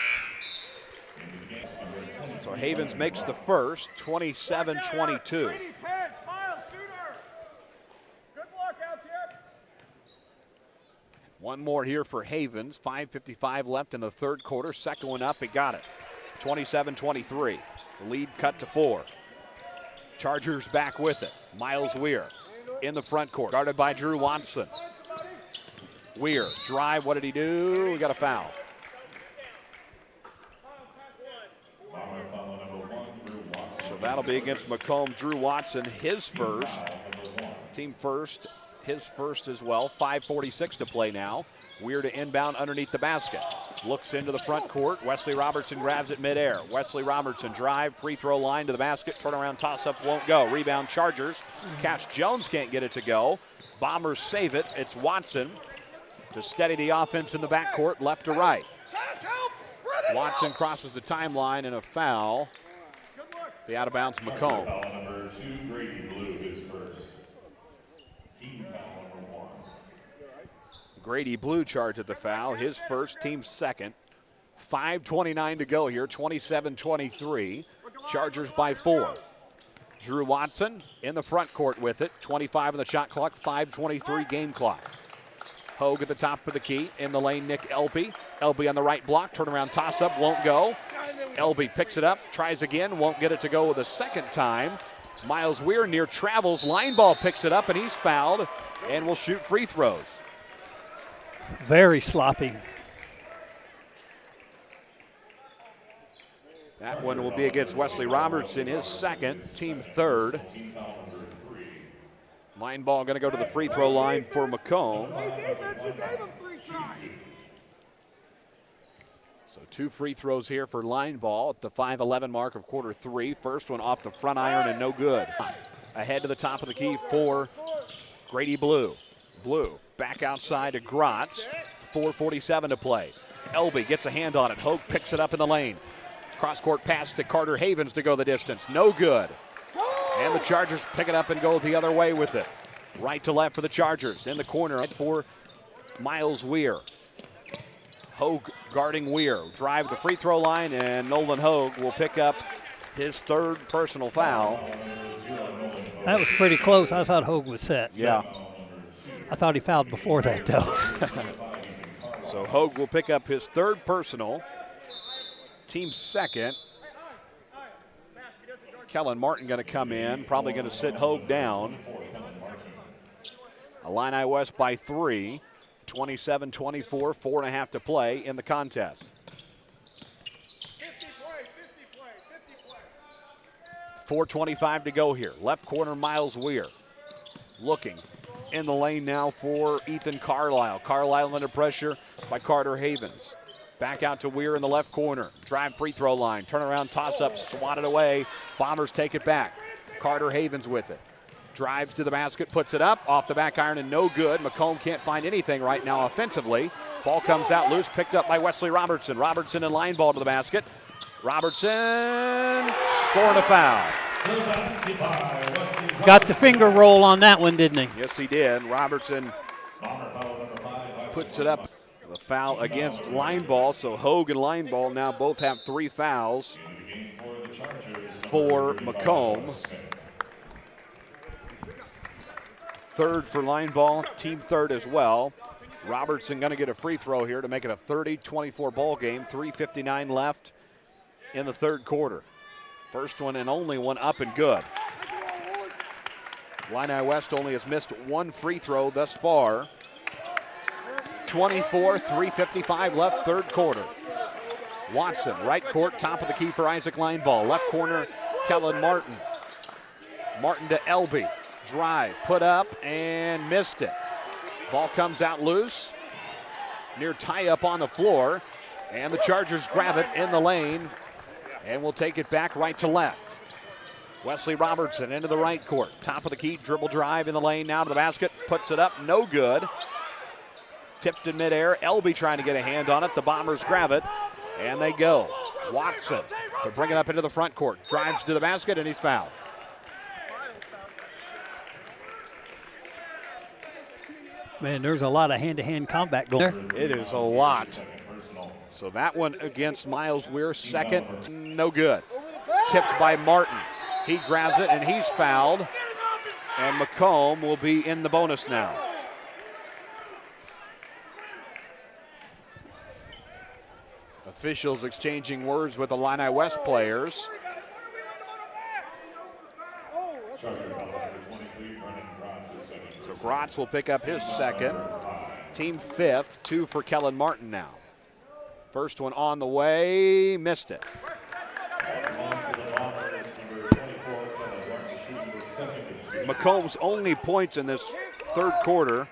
So Havens makes the first, 27-22. One more here for Havens. 5:55 left in the third quarter. Second one up, he got it. 27-23. The lead cut to 4. Chargers back with it. Miles Weir in the front court, guarded by Drew Watson. Weir, drive, what did he do? We got a foul. So that'll be against Macomb. Drew Watson, his first. Team first, his first as well. 5:46 to play now. Weir to inbound underneath the basket. Looks into the front court. Wesley Robertson grabs it midair. Wesley Robertson drive, free throw line to the basket. Turnaround toss-up won't go. Rebound Chargers. Cash Jones can't get it to go. Bombers save it. It's Watson to steady the offense in the backcourt, left to right. Watson crosses the timeline and a foul. The out-of-bounds Macomb. Foul number 2, Grady Blue, his first. Team foul number 1. Grady Blue charged at the foul, his first, team second. 5:29 to go here, 27-23. Chargers by 4. Drew Watson in the front court with it. 25 on the shot clock, 5:23 game clock. Hogue at the top of the key. In the lane, Nick Elby. Elby on the right block. Turnaround toss-up, won't go. Elby picks it up, tries again, won't get it to go the second time. Miles Weir near travels. Line ball picks it up, and he's fouled and will shoot free throws. Very sloppy. That one will be against Wesley Robertson, his second, team third. Line ball going to go to the free throw line for Macomb. So 2 free throws here for line ball at the 5:11 mark of quarter 3. First one off the front iron and no good. Ahead to the top of the key for Grady Blue. Blue back outside to Grotz. 4:47 to play. Elby gets a hand on it. Hogue picks it up in the lane. Cross-court pass to Carter Havens to go the distance. No good. And the Chargers pick it up and go the other way with it. Right to left for the Chargers. In the corner for Miles Weir. Hogue guarding Weir. Drive the free throw line, and Nolan Hogue will pick up his third personal foul. That was pretty close. I thought Hogue was set. Yeah. I thought he fouled before that, though. So Hogue will pick up his third personal. Team second. Kellen Martin going to come in, probably going to sit Hogue down. Illini West by 3, 27-24, 4.5 to play in the contest. 4:25 to go here. Left corner, Miles Weir. Looking in the lane now for Ethan Carlisle. Carlisle under pressure by Carter Havens. Back out to Weir in the left corner. Drive free throw line. Turnaround toss-up, swatted away. Bombers take it back. Carter Havens with it. Drives to the basket, puts it up. Off the back iron and no good. Macomb can't find anything right now offensively. Ball comes out loose, picked up by Wesley Robertson. Robertson and line ball to the basket. Robertson scoring a foul. Got the finger roll on that one, didn't he? Yes, he did. Robertson puts it up. The foul against line ball, so Hogue and line ball now both have 3 fouls for Macomb. Third for line ball, team third as well. Robertson going to get a free throw here to make it a 30-24 ball game. 3:59 left in the third quarter. First one and only one up and good. Illini West only has missed 1 free throw thus far. 24, 3:55 left, third quarter. Watson, right court, top of the key for Isaac Lineball. Left corner, Kellen Martin. Martin to Elby. Drive, put up, and missed it. Ball comes out loose. Near tie-up on the floor. And the Chargers grab it in the lane. And will take it back right to left. Wesley Robertson into the right court. Top of the key, dribble drive in the lane, now to the basket. Puts it up, no good. Tipped in midair. Elby trying to get a hand on it. The Bombers grab it. And they go. Watson to bring it up into the front court. Drives to the basket, and he's fouled. Man, there's a lot of hand-to-hand combat going there. It is a lot. So that one against Miles Weir, second, no good. Tipped by Martin. He grabs it, and he's fouled. And Macomb will be in the bonus now. Officials exchanging words with the Illini West players. So Grotz will pick up his second. Team fifth, 2 for Kellen Martin now. First one on the way, missed it. Macomb's only points in this third quarter.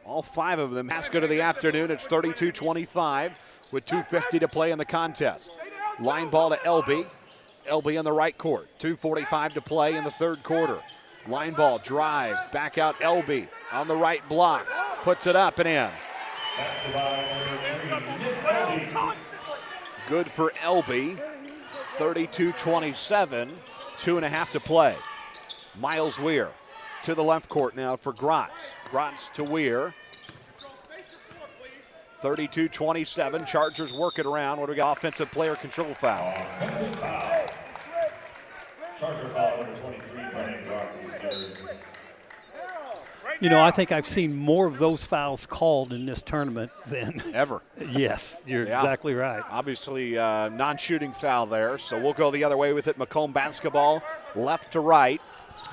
All 5 of them. Basket of the afternoon, it's 32-25 with 2:50 to play in the contest. Line ball to Elby. Elby in the right court. 2:45 to play in the third quarter. Line ball, drive, back out Elby on the right block. Puts it up and in. Good for Elby. 32-27, 2.5 to play. Miles Weir to the left court now for Grotz. Grotz to Weir. 32-27, Chargers work it around. What do we got? Offensive player control foul. Offensive foul. Charger foul number 23, Brennan Grotz is third. You know, I think I've seen more of those fouls called in this tournament than ever. Yes, you're exactly right. Obviously, non-shooting foul there, so we'll go the other way with it. Macomb basketball, left to right.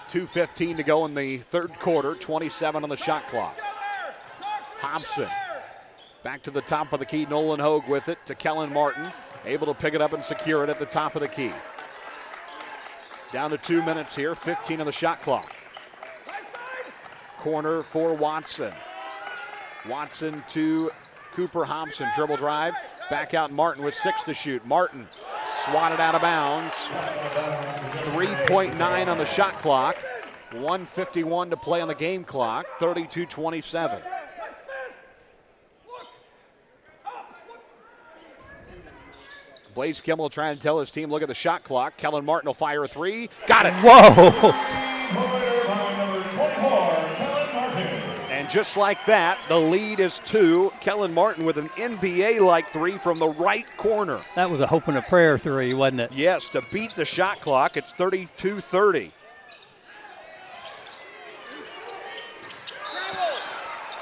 2:15 to go in the third quarter, 27 on the shot clock. Hobson back to the top of the key. Nolan Hogue with it to Kellen Martin, able to pick it up and secure it at the top of the key. Down to 2 minutes here, 15 on the shot clock. Corner for Watson. Watson to Cooper Hobson. Dribble drive. Back out Martin with 6 to shoot. Martin swatted out of bounds. 3.9 on the shot clock. 1:51 to play on the game clock. 32-27. Blaze Kimmel trying to tell his team, look at the shot clock. Kellen Martin will fire a 3. Got it. Whoa. And just like that, the lead is 2. Kellen Martin with an NBA-like 3 from the right corner. That was a hope and a prayer 3, wasn't it? Yes, to beat the shot clock, it's 32-30.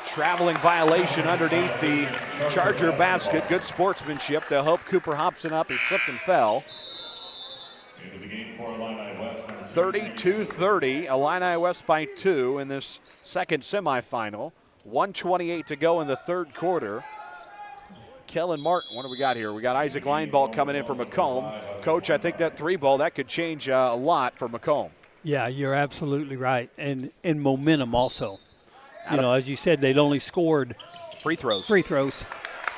Traveling violation underneath the Charger basket. Good sportsmanship to help Cooper Hobson up. He slipped and fell. 32-30, Illini West by 2 in this second semifinal. 1:28 to go in the third quarter. Kellen Martin, what do we got here? We got Isaac Lineball coming in for Macomb. Coach, I think that 3 ball, that could change a lot for Macomb. Yeah, you're absolutely right. And momentum also. You know, as you said, they'd only scored free throws.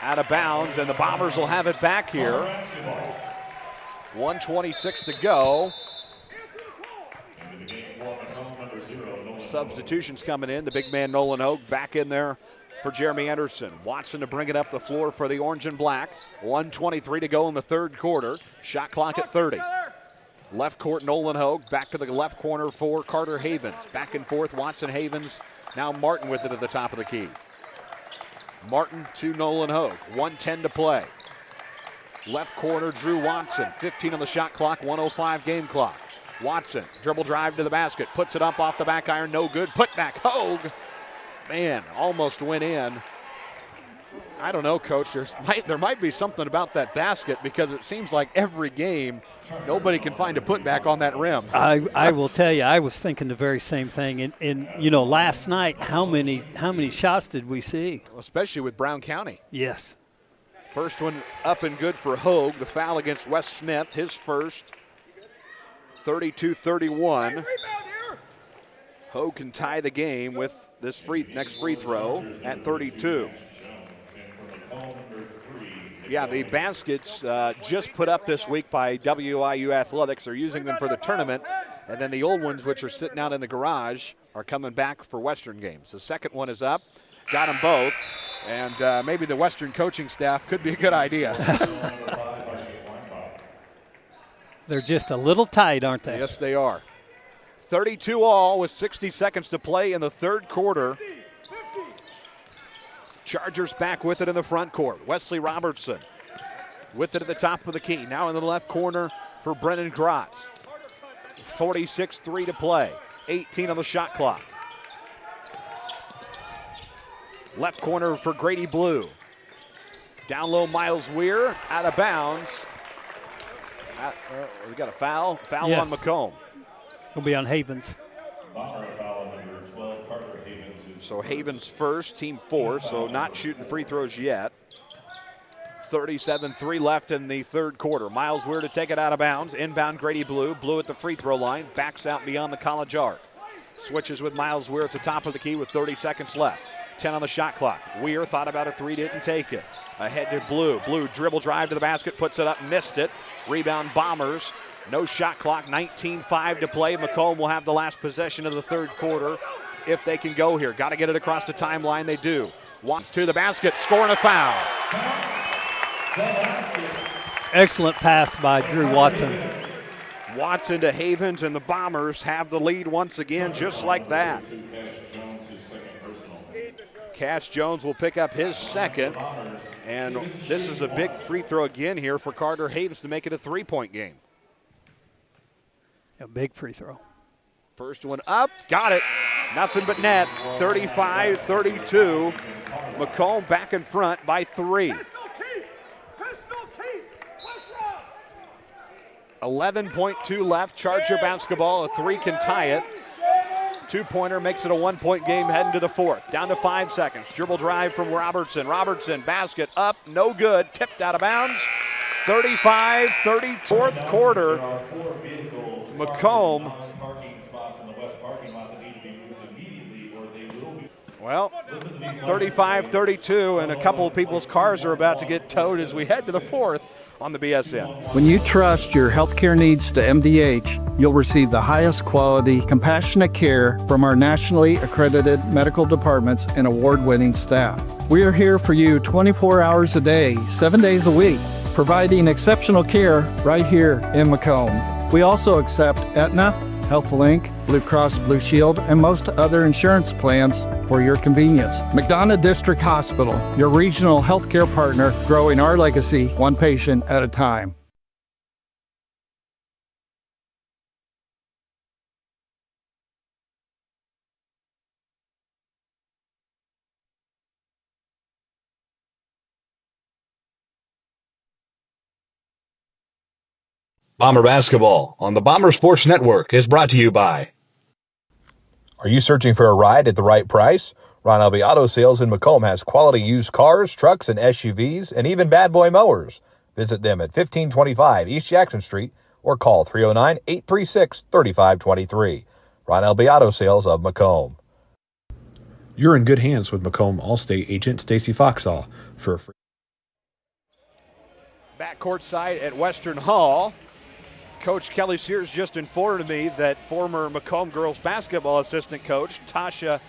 Out of bounds, and the Bombers will have it back here. 1:26 to go. Substitutions coming in. The big man Nolan Hogue back in there for Jeremy Anderson. Watson to bring it up the floor for the orange and black. 1:23 to go in the third quarter. Shot clock at 30. Left court, Nolan Hogue. Back to the left corner for Carter Havens. Back and forth, Watson, Havens. Now Martin with it at the top of the key. Martin to Nolan Hogue. 1:10 to play. Left corner, Drew Watson. 15 on the shot clock, 1:05 game clock. Watson, dribble drive to the basket. Puts it up off the back iron, no good. Put back, Hogue. Man, almost went in. I don't know, Coach. There might be something about that basket because it seems like every game nobody can find a putback on that rim. I will tell you, I was thinking the very same thing. And you know, last night, how many shots did we see? Especially with Brown County. Yes. First one up and good for Hogue. The foul against Wes Smith, his first. 32-31. Hogue can tie the game with this next free throw at 32. Yeah, the baskets just put up this week by WIU Athletics. They're using them for the tournament. And then the old ones, which are sitting out in the garage, are coming back for Western games. The second one is up. Got them both. And maybe the Western coaching staff could be a good idea. They're just a little tight, aren't they? Yes, they are. 32 all with 60 seconds to play in the third quarter. Chargers back with it in the front court. Wesley Robertson with it at the top of the key. Now in the left corner for Brennan Grotz. 46-3 to play. 18 on the shot clock. Left corner for Grady Blue. Down low, Miles Weir out of bounds. We got a foul. Foul yes. on Macomb. Will be on Havens. So Havens first, team 4, so not shooting free throws yet. 37-3 left in the third quarter. Miles Weir to take it out of bounds. Inbound Grady Blue. Blue at the free throw line. Backs out beyond the college arc. Switches with Miles Weir at the top of the key with 30 seconds left. 10 on the shot clock. Weir thought about a 3, didn't take it. Ahead to Blue. Blue dribble drive to the basket, puts it up, missed it. Rebound Bombers. No shot clock, 19-5 to play. Macomb will have the last possession of the third quarter if they can go here. Got to get it across the timeline. They do. Wants to the basket, scoring a foul. Excellent pass by Drew Watson. Watson to Havens, and the Bombers have the lead once again, just like that. Cash Jones will pick up his second, and this is a big free throw again here for Carter Havens to make it a 3-point game. A big free throw. First one up, got it. Nothing but net, 35-32. Macomb back in front by 3. 11.2 left, Charger basketball, a 3 can tie it. 2-pointer makes it a 1-point game heading to the fourth. Down to 5 seconds, dribble drive from Robertson. Robertson, basket up, no good, tipped out of bounds. 35-30, fourth quarter. Macomb. Well, 35-32, and a couple of people's cars are about to get towed as we head to the fourth on the BSN. When you trust your healthcare needs to MDH, you'll receive the highest quality, compassionate care from our nationally accredited medical departments and award-winning staff. We are here for you 24 hours a day, 7 days a week, providing exceptional care right here in Macomb. We also accept Aetna, HealthLink, Blue Cross Blue Shield, and most other insurance plans for your convenience. McDonough District Hospital, your regional healthcare partner, growing our legacy one patient at a time. Bomber Basketball on the Bomber Sports Network is brought to you by. Are you searching for a ride at the right price? Ron Elby Auto Sales in Macomb has quality used cars, trucks, and SUVs, and even bad boy mowers. Visit them at 1525 East Jackson Street or call 309-836-3523. Ron Elby Auto Sales of Macomb. You're in good hands with Macomb Allstate agent Stacy Foxall for a free. Back courtside at Western Hall. Coach Kelly Sears just informed me that former Macomb girls basketball assistant coach Tasha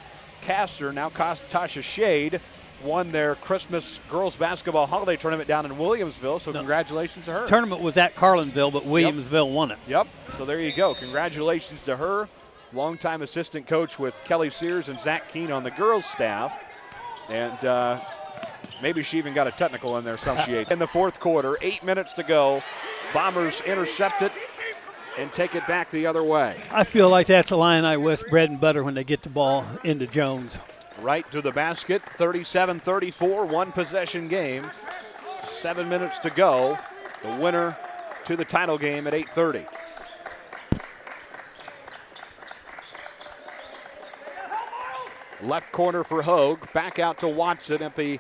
Castor, now Tasha Shade, won their Christmas girls basketball holiday tournament down in Williamsville, so congratulations to her. Tournament was at Carlinville, but Williamsville won it. Yep, so there you go. Congratulations to her. Longtime assistant coach with Kelly Sears and Zach Keene on the girls staff. And maybe she even got a technical in there, some she ate. In the fourth quarter, 8 minutes to go. Bombers intercept it and take it back the other way. I feel like that's Illini West bread and butter when they get the ball into Jones. Right to the basket, 37-34, one possession game. 7 minutes to go. The winner to the title game at 8:30. Left corner for Hogue, back out to Watson at the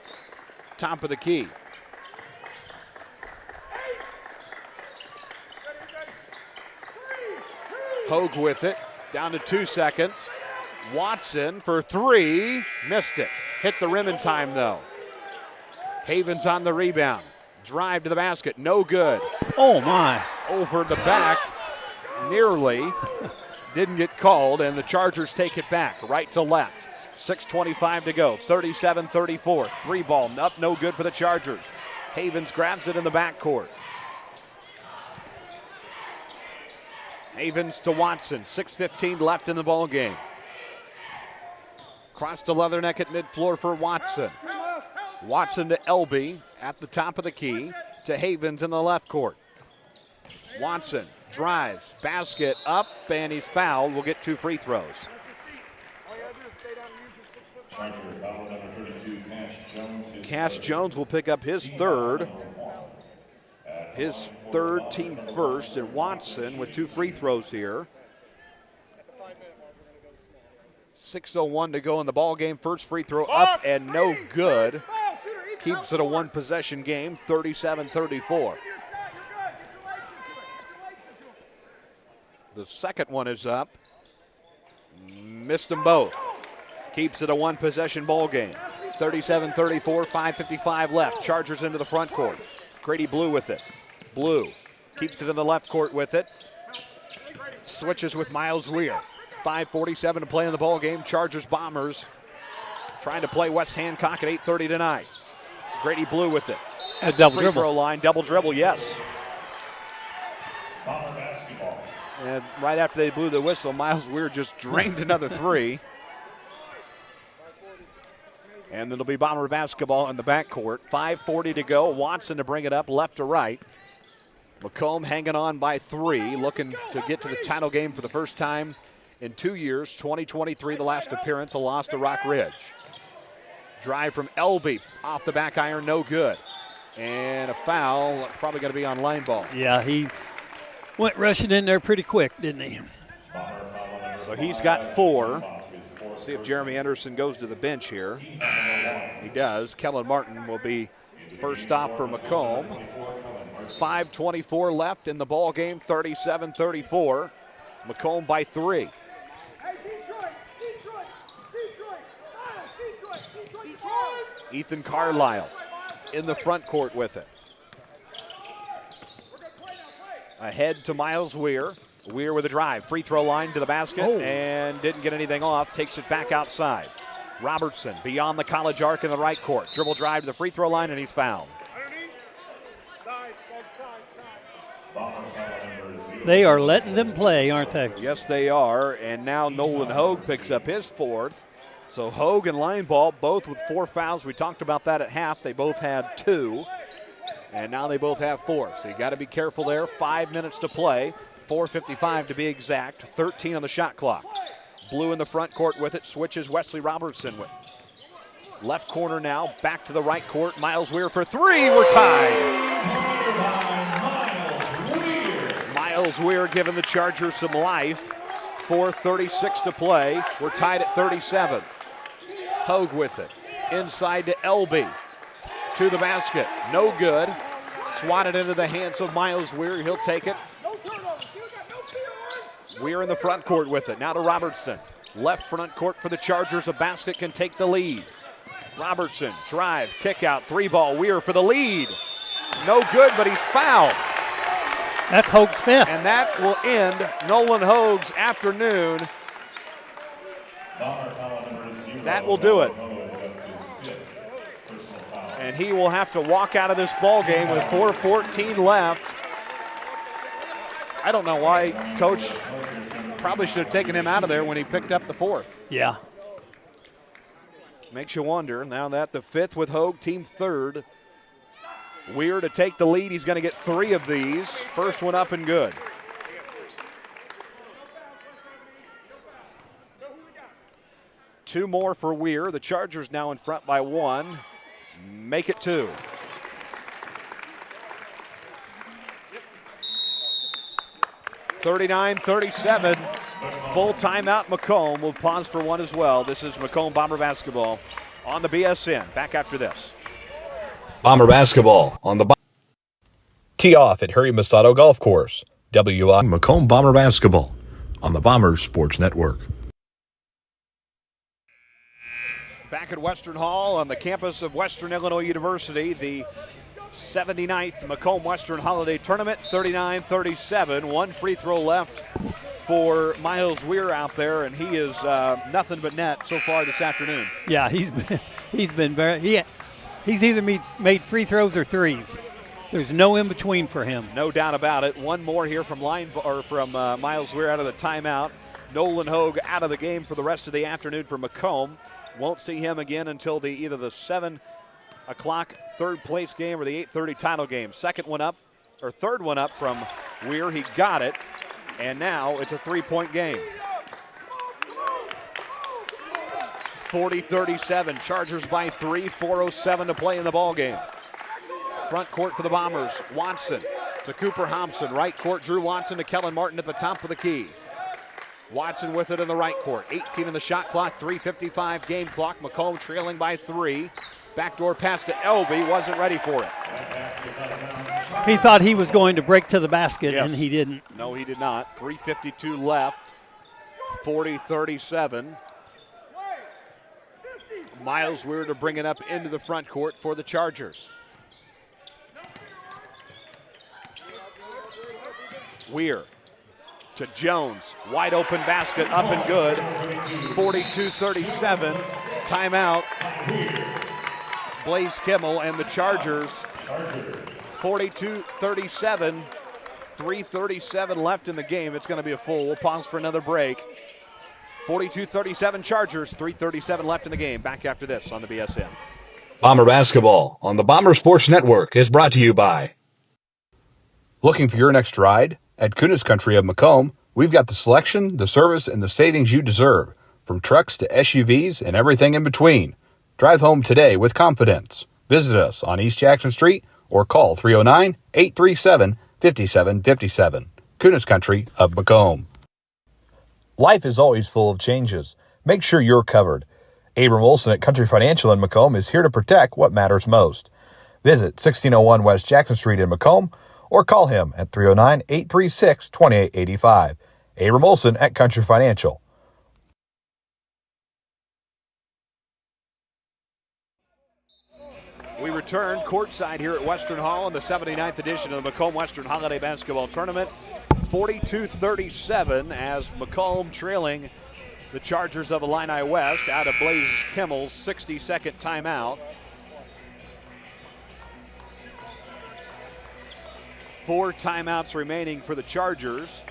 top of the key. Hogue with it, down to 2 seconds. Watson for three. Missed it. Hit the rim in time, though. Havens on the rebound. Drive to the basket. No good. Oh, my. Over the back. Nearly. Didn't get called, and the Chargers take it back. Right to left. 6:25 to go. 37-34. Three ball. Up, no good for the Chargers. Havens grabs it in the backcourt. Havens to Watson. 6:15 left in the ball game. Cross to Leatherneck at mid-floor for Watson. Watson to Elby at the top of the key to Havens in the left court. Watson drives, basket up, and he's fouled. We'll get 2 free throws. Cash Jones will pick up his third. His third, team first, and Watson with 2 free throws here. 6:01 to go in the ball game. First free throw up and no good. Keeps it a 1-possession game, 37-34. The second one is up. Missed them both. Keeps it a 1-possession ball game. 37-34, 5:55 left. Chargers into the front court. Grady Blue with it. Blue keeps it in the left court with it. Switches with Miles Weir. 5:47 to play in the ball game. Chargers Bombers trying to play West Hancock at 8:30 tonight. Grady Blue with it. A double Free dribble. throw line, double dribble, yes. And right after they blew the whistle, Miles Weir just drained another three. And it'll be Bomber basketball in the backcourt. 5:40 to go. Watson to bring it up left to right. Macomb hanging on by 3, looking to get to the title game for the first time in 2 years. 2023, the last appearance, a loss to Rock Ridge. Drive from Elby off the back iron, no good. And a foul, probably going to be on line ball. Yeah, he went rushing in there pretty quick, didn't he? So he's got 4. See if Jeremy Anderson goes to the bench here. He does. Kellen Martin will be first off for Macomb. 5:24 left in the ball game, 37-34. Macomb by 3. Ethan Carlisle in the front court with it. Ahead to Miles Weir. Weir with a drive. Free throw line to the basket and didn't get anything off. Takes it back outside. Robertson beyond the college arc in the right court. Dribble drive to the free throw line and he's fouled. They are letting them play, aren't they? Yes, they are. And now Nolan Hogue picks up his 4th. So Hogue and Lineball both with 4 fouls. We talked about that at half. They both had 2. And now they both have 4. So you got to be careful there. 5 minutes to play. 4:55 to be exact. 13 on the shot clock. Blue in the front court with it. Switches Wesley Robertson with it. Left corner now. Back to the right court. Miles Weir for 3. We're tied. Miles Weir giving the Chargers some life. 4:36 to play. We're tied at 37. Hogue with it. Inside to Elby. To the basket. No good. Swatted into the hands of Miles Weir. He'll take it. Weir in the front court with it. Now to Robertson. Left front court for the Chargers. A basket can take the lead. Robertson, drive, kick out, 3-ball. Weir for the lead. No good, but he's fouled. That's Hogue's 5th. And that will end Nolan Hogue's afternoon. That will do it. And he will have to walk out of this ball game with 4:14 left. I don't know why Coach probably should have taken him out of there when he picked up the 4th. Yeah. Makes you wonder. Now that the 5th with Hogue, team 3rd. Weir to take the lead. He's going to get 3 of these. First one up and good. Two more for Weir. The Chargers now in front by 1. Make it 2. (39-37). Full timeout Macomb. We'll pause for one as well. This is Macomb Bomber basketball on the BSN. Back after this. Bomber basketball on the tee off at Harry Masato Golf Course. WI Macomb Bomber basketball on the Bombers Sports Network. Back at Western Hall on the campus of Western Illinois University, the 79th Macomb Western Holiday Tournament, 39-37. One free throw left for Miles Weir out there, and he is nothing but net so far this afternoon. Yeah, he's been very he's either made free throws or threes. There's no in between for him. No doubt about it. One more here from Miles Weir out of the timeout. Nolan Hogue out of the game for the rest of the afternoon for Macomb. Won't see him again until either the 7 o'clock third place game or the 8:30 title game. Third one up from Weir. He got it, and now it's a 3-point game. 40-37. Chargers by 3. 4:07 to play in the ball game. Front court for the Bombers. Watson to Cooper Hobson. Right court, Drew Watson to Kellen Martin at the top of the key. Watson with it in the right court. 18 in the shot clock, 3:55 game clock. Macomb trailing by 3. Backdoor pass to Elby, wasn't ready for it. He thought he was going to break to the basket, and he didn't. No, he did not. 3:52 left. 40-37. Miles Weir to bring it up into the front court for the Chargers. Weir to Jones. Wide open basket, up and good. 42-37. Timeout. Blaze Kimmel and the Chargers. 42-37. 3:37 left in the game. It's going to be a full. We'll pause for another break. 42-37 Chargers. 3:37 left in the game. Back after this on the BSN. Bomber Basketball on the Bomber Sports Network is brought to you by. Looking for your next ride? At Kunis Country of Macomb, we've got the selection, the service, and the savings you deserve. From trucks to SUVs and everything in between. Drive home today with confidence. Visit us on East Jackson Street or call 309-837-5757. Kunis Country of Macomb. Life is always full of changes. Make sure you're covered. Abram Olson at Country Financial in Macomb is here to protect what matters most. Visit 1601 West Jackson Street in Macomb or call him at 309-836-2885. Abram Olson at Country Financial. We return courtside here at Western Hall in the 79th edition of the Macomb Western Holiday Basketball Tournament. 42-37 as Macomb trailing the Chargers of Illini West out of Blaze Kimmel's 60-second timeout. 4 timeouts remaining for the Chargers.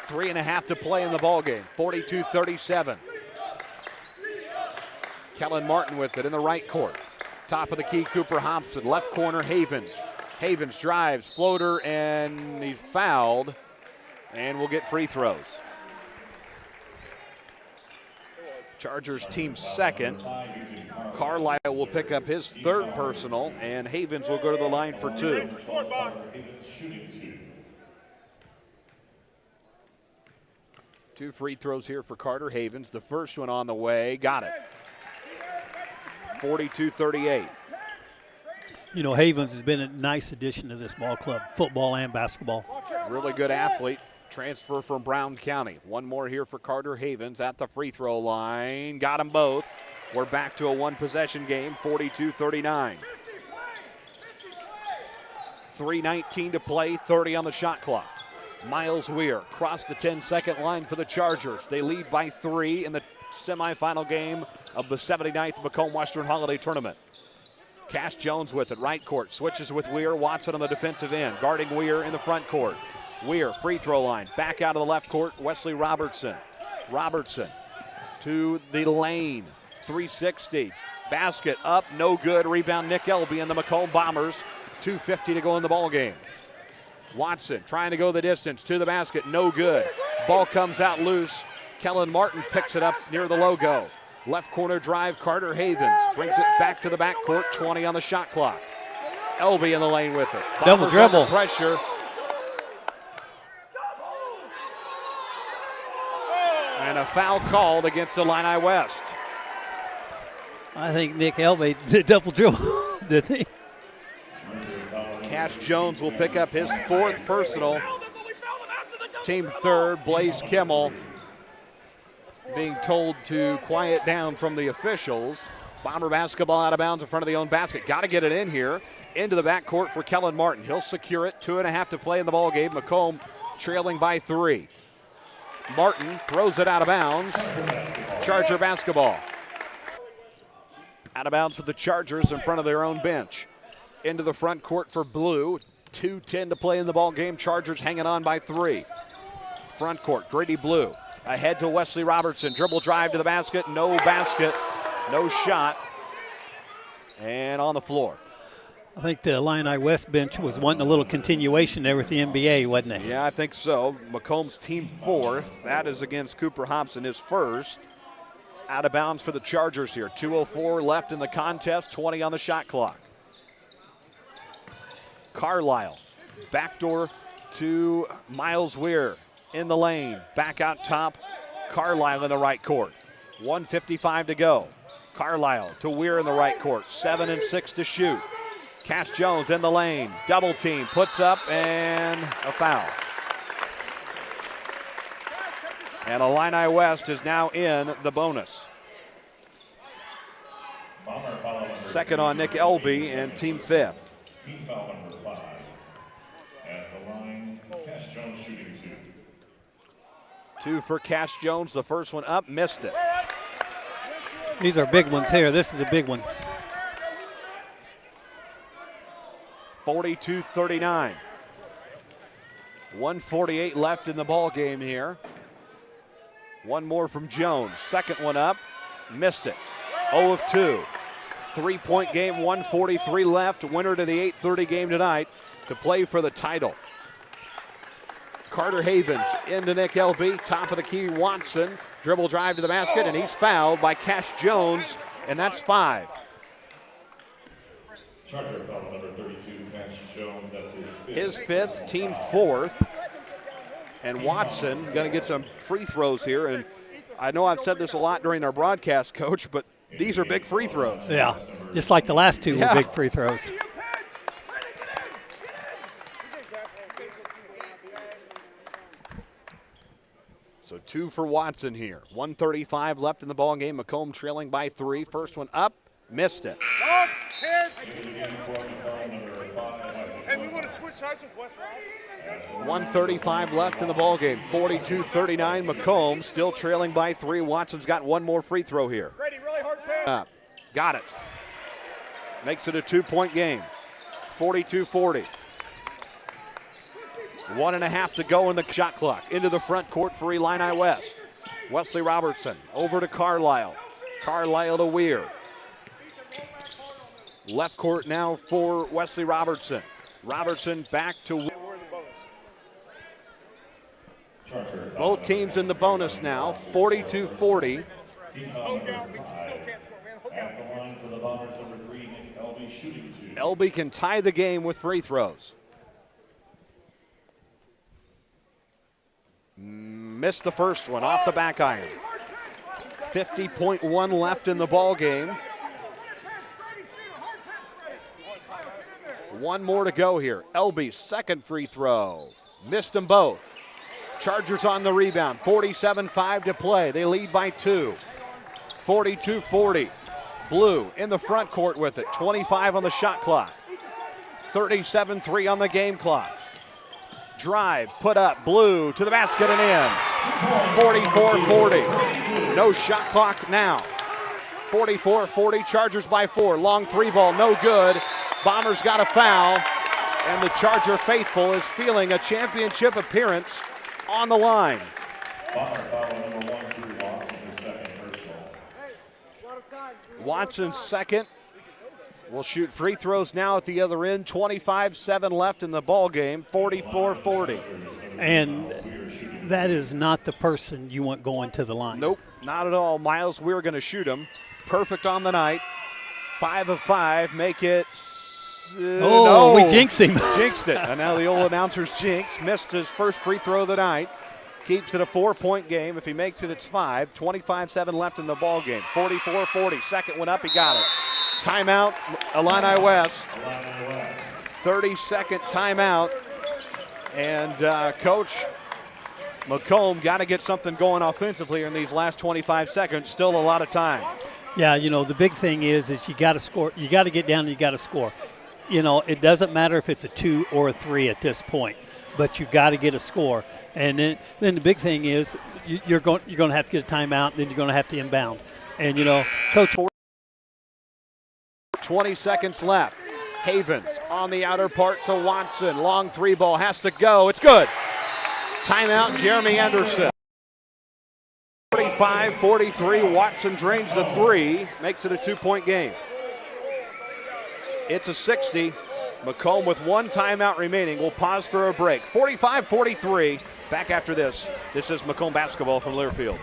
Three and a half to play in the ball game. 42-37. Kellen Martin with it in the right court. Top of the key, Cooper Hobson. Left corner, Havens. Havens drives, floater, and he's fouled. And will get free throws. Chargers team second. Carlisle will pick up his third personal, and Havens will go to the line for 2. Two free throws here for Carter Havens. The first one on the way, got it. 42-38. You know, Havens has been a nice addition to this ball club, football and basketball. Really good athlete. Transfer from Brown County. One more here for Carter Havens at the free throw line. Got them both. We're back to a one-possession game, 42-39. 3:19 to play, 30 on the shot clock. Miles Weir crossed the 10-second line for the Chargers. They lead by 3 in the semifinal game of the 79th Macomb Western Holiday Tournament. Cash Jones with it, right court. Switches with Weir. Watson on the defensive end. Guarding Weir in the front court. Weir, free throw line. Back out of the left court, Wesley Robertson. Robertson to the lane. 360. Basket up, no good. Rebound, Nick Elby and the Macomb Bombers. 2:50 to go in the ball game. Watson trying to go the distance to the basket, no good. Ball comes out loose. Kellen Martin picks it up near the logo. Left corner drive, Carter Havens brings it back to the backcourt, 20 on the shot clock. Elby in the lane with it. Double dribble. Pressure. And a foul called against Illini West. I think Nick Elby did double dribble, didn't he? Cash Jones will pick up his 4th personal. Team 3rd, Blaze Kimmel, being told to quiet down from the officials. Bomber basketball out of bounds in front of the own basket. Got to get it in here. Into the backcourt for Kellen Martin. He'll secure it. 2.5 to play in the ball game. Macomb trailing by 3. Martin throws it out of bounds. Charger basketball. Out of bounds for the Chargers in front of their own bench. Into the front court for Blue. 2:10 to play in the ball game. Chargers hanging on by 3. Front court, Grady Blue. Ahead to Wesley Robertson. Dribble drive to the basket. No basket. No shot. And on the floor. I think the Illini West bench was wanting a little continuation there with the NBA, wasn't it? Yeah, I think so. Macomb's team 4th. That is against Cooper Hobson, his 1st. Out of bounds for the Chargers here. 2:04 left in the contest, 20 on the shot clock. Carlisle, backdoor to Miles Weir in the lane. Back out top, Carlisle in the right court. 1:55 to go. Carlisle to Weir in the right court. 7 and 6 to shoot. Cash Jones in the lane. Double team, puts up, and a foul. And Illini West is now in the bonus. Second on Nick Elby and team 5th. Team foul number 5. At the line, Cash Jones shooting 2. 2 for Cash Jones. The first one up, missed it. These are big ones here. This is a big one. 42-39. 1:48 left in the ball game here. One more from Jones. Second one up, missed it. 0 of 2. 3-point game, 1:43 left. Winner to the 8:30 game tonight to play for the title. Carter Havens into Nick Elby. Top of the key, Watson. Dribble drive to the basket, and he's fouled by Cash Jones, and that's 5. Charger foul number 32, Cash Jones. That's His 5th, team 4th. And Watson going to get some free throws here. And I know I've said this a lot during our broadcast, Coach, but these are big free throws. Yeah, just like the last 2 were big free throws. So 2 for Watson here. 1:35 left in the ball game. Macomb trailing by 3. First one up, missed it. Hey, we want to switch sides with West, right? 1:35 left in the ball game. 42-39. Macomb still trailing by 3. Watson's got one more free throw here. Ready, really hard pass. Got it. Makes it a 2-point game. 42-40. 1.5 to go in the shot clock. Into the front court for Illini West. Wesley Robertson over to Carlisle. Carlisle to Weir. Left court now for Wesley Robertson. Robertson back to both teams in the bonus now. 42-40. Elby can tie the game with free throws. Missed the first one off the back iron. 50.1 left in the ball game. One more to go here. Elby's second free throw. Missed them both. Chargers on the rebound. 47-5 to play. They lead by 2. 42-40. Blue in the front court with it. 25 on the shot clock. 37-3 on the game clock. Drive, put up, Blue to the basket and in. 44-40. No shot clock now. 44-40, Chargers by 4. Long 3 ball, no good. Bombers got a foul, and the Charger faithful is feeling a championship appearance on the line. Bomber foul number 1 to Watson, his second personal. Watson's second. Will shoot free throws now at the other end. 25-7 left in the ball game. 44-40. And that is not the person you want going to the line. Nope, not at all. Miles, we're going to shoot him. Perfect on the night. 5 of 5. Make it. No. We jinxed him. Jinxed it. And now the old announcer's jinx. Missed his first free throw of the night. Keeps it a 4-point game. If he makes it, it's 5. 25-7 left in the ball game. 44-40. Second one up, he got it. Timeout, Illini West. 30-second timeout. And Coach Macomb got to get something going offensively in these last 25 seconds. Still a lot of time. Yeah, the big thing is you got to score. You got to get down and you got to score. It doesn't matter if it's a 2 or a 3 at this point, but you got to get a score. And then the big thing is you're going to have to get a timeout. Then you're going to have to inbound. And Coach. 20 seconds left. Havens on the outer part to Watson. Long 3 ball has to go. It's good. Timeout, Jeremy Anderson. 45-43. Watson drains the 3, makes it a 2-point game. It's a 60. Macomb with 1 timeout remaining. We'll pause for a break. 45-43. Back after this. This is Macomb basketball from Learfield.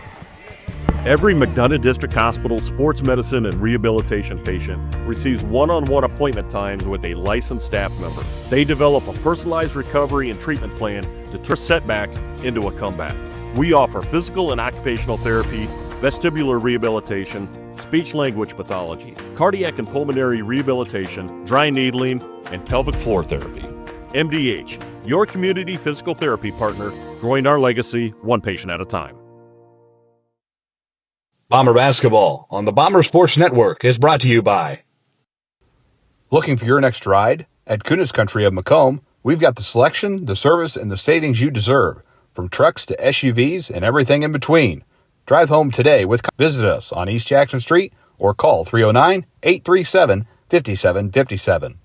Every McDonough District Hospital sports medicine and rehabilitation patient receives one-on-one appointment times with a licensed staff member. They develop a personalized recovery and treatment plan to turn a setback into a comeback. We offer physical and occupational therapy, vestibular rehabilitation, speech-language pathology, cardiac and pulmonary rehabilitation, dry needling, and pelvic floor therapy. MDH, your community physical therapy partner, growing our legacy one patient at a time. Bomber basketball on the Bomber Sports Network is brought to you by. Looking for your next ride? At Kunis Country of Macomb, we've got the selection, the service, and the savings you deserve, from trucks to SUVs and everything in between. Drive home today visit us on East Jackson Street or call 309-837-5757.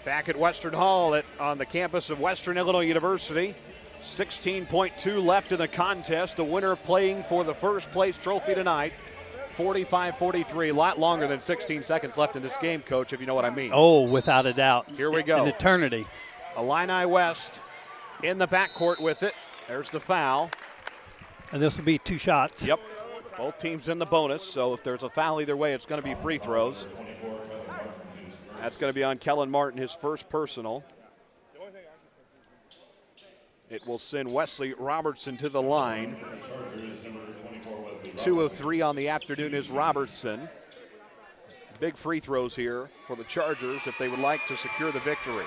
Back at Western Hall on the campus of Western Illinois University. 16.2 left in the contest. The winner playing for the first place trophy tonight. 45-43, a lot longer than 16 seconds left in this game, Coach, if you know what I mean. Oh, without a doubt. Here we go. An eternity. Illini West in the backcourt with it. There's the foul. And this will be 2 shots. Yep. Both teams in the bonus, so if there's a foul either way, it's going to be free throws. That's going to be on Kellen Martin, his first personal. It will send Wesley Robertson to the line. 2 of 3 on the afternoon is Robertson. Big free throws here for the Chargers if they would like to secure the victory.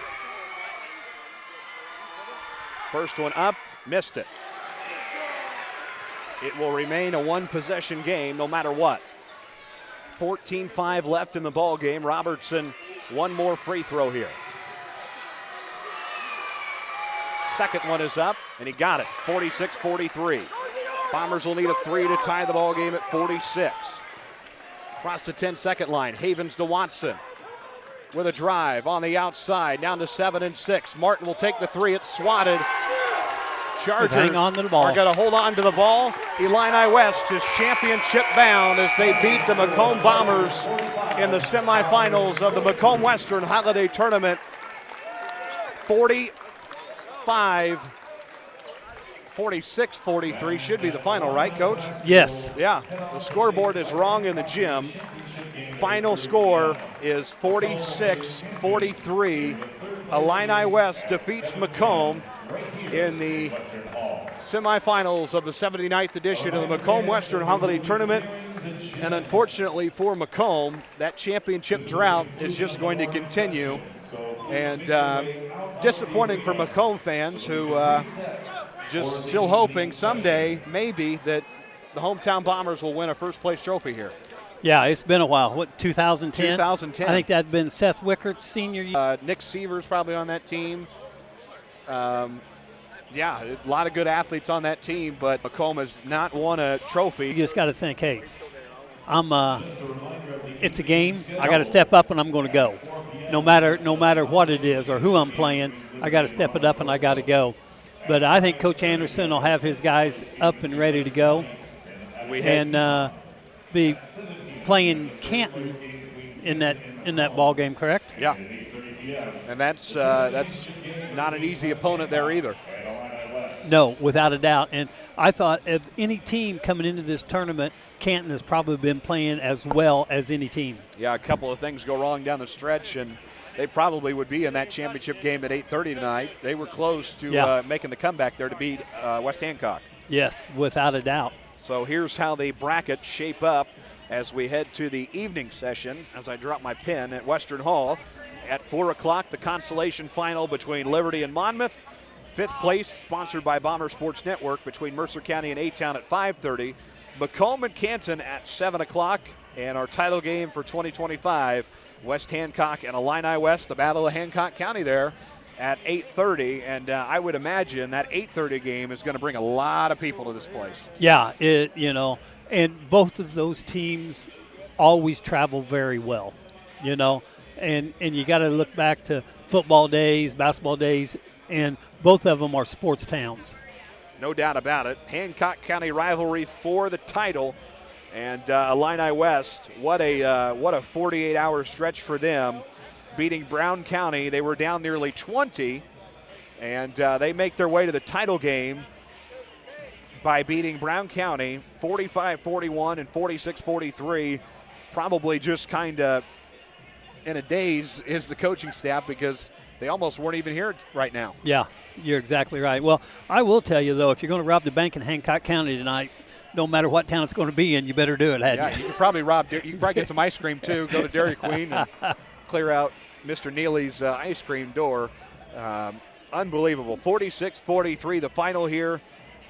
First one up, missed it. It will remain a 1-possession game no matter what. 14-5 left in the ball game. Robertson, 1 more free throw here. Second one is up, and he got it, 46-43. Bombers will need a 3 to tie the ball game at 46. Across the 10-second line, Havens to Watson with a drive on the outside, down to 7 and 6. Martin will take the 3, it's swatted. Chargers hang on to the ball. are going to hold on to the ball. Illini West is championship bound as they beat the Macomb Bombers in the semifinals of the Macomb Western Holiday Tournament. 46-43 should be the final, right, Coach? Yes. Yeah, the scoreboard is wrong in the gym. Final score is 46-43. Illini West defeats Macomb in the semifinals of the 79th edition of the Macomb Western Holiday Tournament. And unfortunately for Macomb, that championship drought is just going to continue. And disappointing for Macomb fans who just still hoping someday, maybe, that the hometown Bombers will win a first-place trophy here. Yeah, it's been a while. What, 2010? 2010. I think that had been Seth Wickert's senior year. Nick Seaver's probably on that team. Yeah, a lot of good athletes on that team, but Macomb has not won a trophy. You just got to think, hey, it's a game. I got to step up and I'm going to go. No matter what it is or who I'm playing, I got to step it up and I got to go. But I think Coach Anderson will have his guys up and ready to go, and be playing Canton in that ball game. Correct? Yeah, and that's not an easy opponent there either. No, without a doubt. And I thought of any team coming into this tournament, Canton has probably been playing as well as any team. Yeah, a couple of things go wrong down the stretch, and they probably would be in that championship game at 8:30 tonight. They were close to making the comeback there to beat West Hancock. Yes, without a doubt. So here's how the brackets shape up as we head to the evening session as I drop my pen at Western Hall. At 4 o'clock, the consolation final between Liberty and Monmouth. Fifth place, sponsored by Bomber Sports Network, between Mercer County and A-Town at 5:30. Macomb and Canton at 7 o'clock. And our title game for 2025, West Hancock and Illini West, the Battle of Hancock County there at 8:30. And I would imagine that 8:30 game is going to bring a lot of people to this place. Yeah, and both of those teams always travel very well, and you got to look back to football days, basketball days, and both of them are sports towns. No doubt about it. Hancock County rivalry for the title, and Illini West, what a 48-hour stretch for them, beating Brown County. They were down nearly 20, and they make their way to the title game by beating Brown County 45-41 and 46-43. Probably just kind of in a daze is the coaching staff, because they almost weren't even here right now. Yeah, you're exactly right. Well, I will tell you, though, if you're going to rob the bank in Hancock County tonight, no matter what town it's going to be in, you better do it, hadn't you? You can probably get some ice cream, too. Go to Dairy Queen and clear out Mr. Neely's ice cream door. Unbelievable. 46-43, the final here.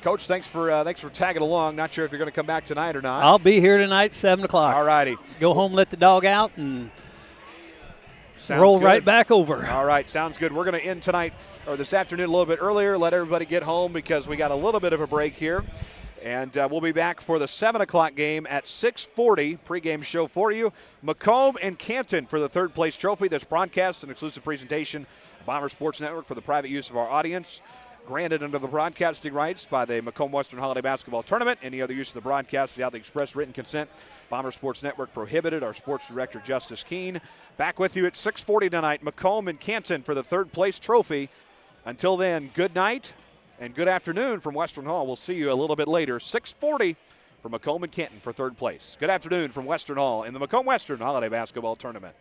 Coach, thanks for tagging along. Not sure if you're going to come back tonight or not. I'll be here tonight, 7 o'clock. All righty. Go home, let the dog out, and sounds roll good. right back over. All right, sounds good. We're going to end tonight, or this afternoon, a little bit earlier. Let everybody get home because we got a little bit of a break here. And we'll be back for the 7 o'clock game at 6:40. Pregame show for you. Macomb and Canton for the third place trophy. That's broadcast, an exclusive presentation, Bomber Sports Network, for the private use of our audience. Granted under the broadcasting rights by the Macomb Western Holiday Basketball Tournament. Any other use of the broadcast without the express written consent, Bomber Sports Network prohibited. Our sports director, Justice Keene. Back with you at 6:40 tonight. Macomb and Canton for the third place trophy. Until then, good night and good afternoon from Western Hall. We'll see you a little bit later. 6:40 for Macomb and Canton for third place. Good afternoon from Western Hall in the Macomb Western Holiday Basketball Tournament.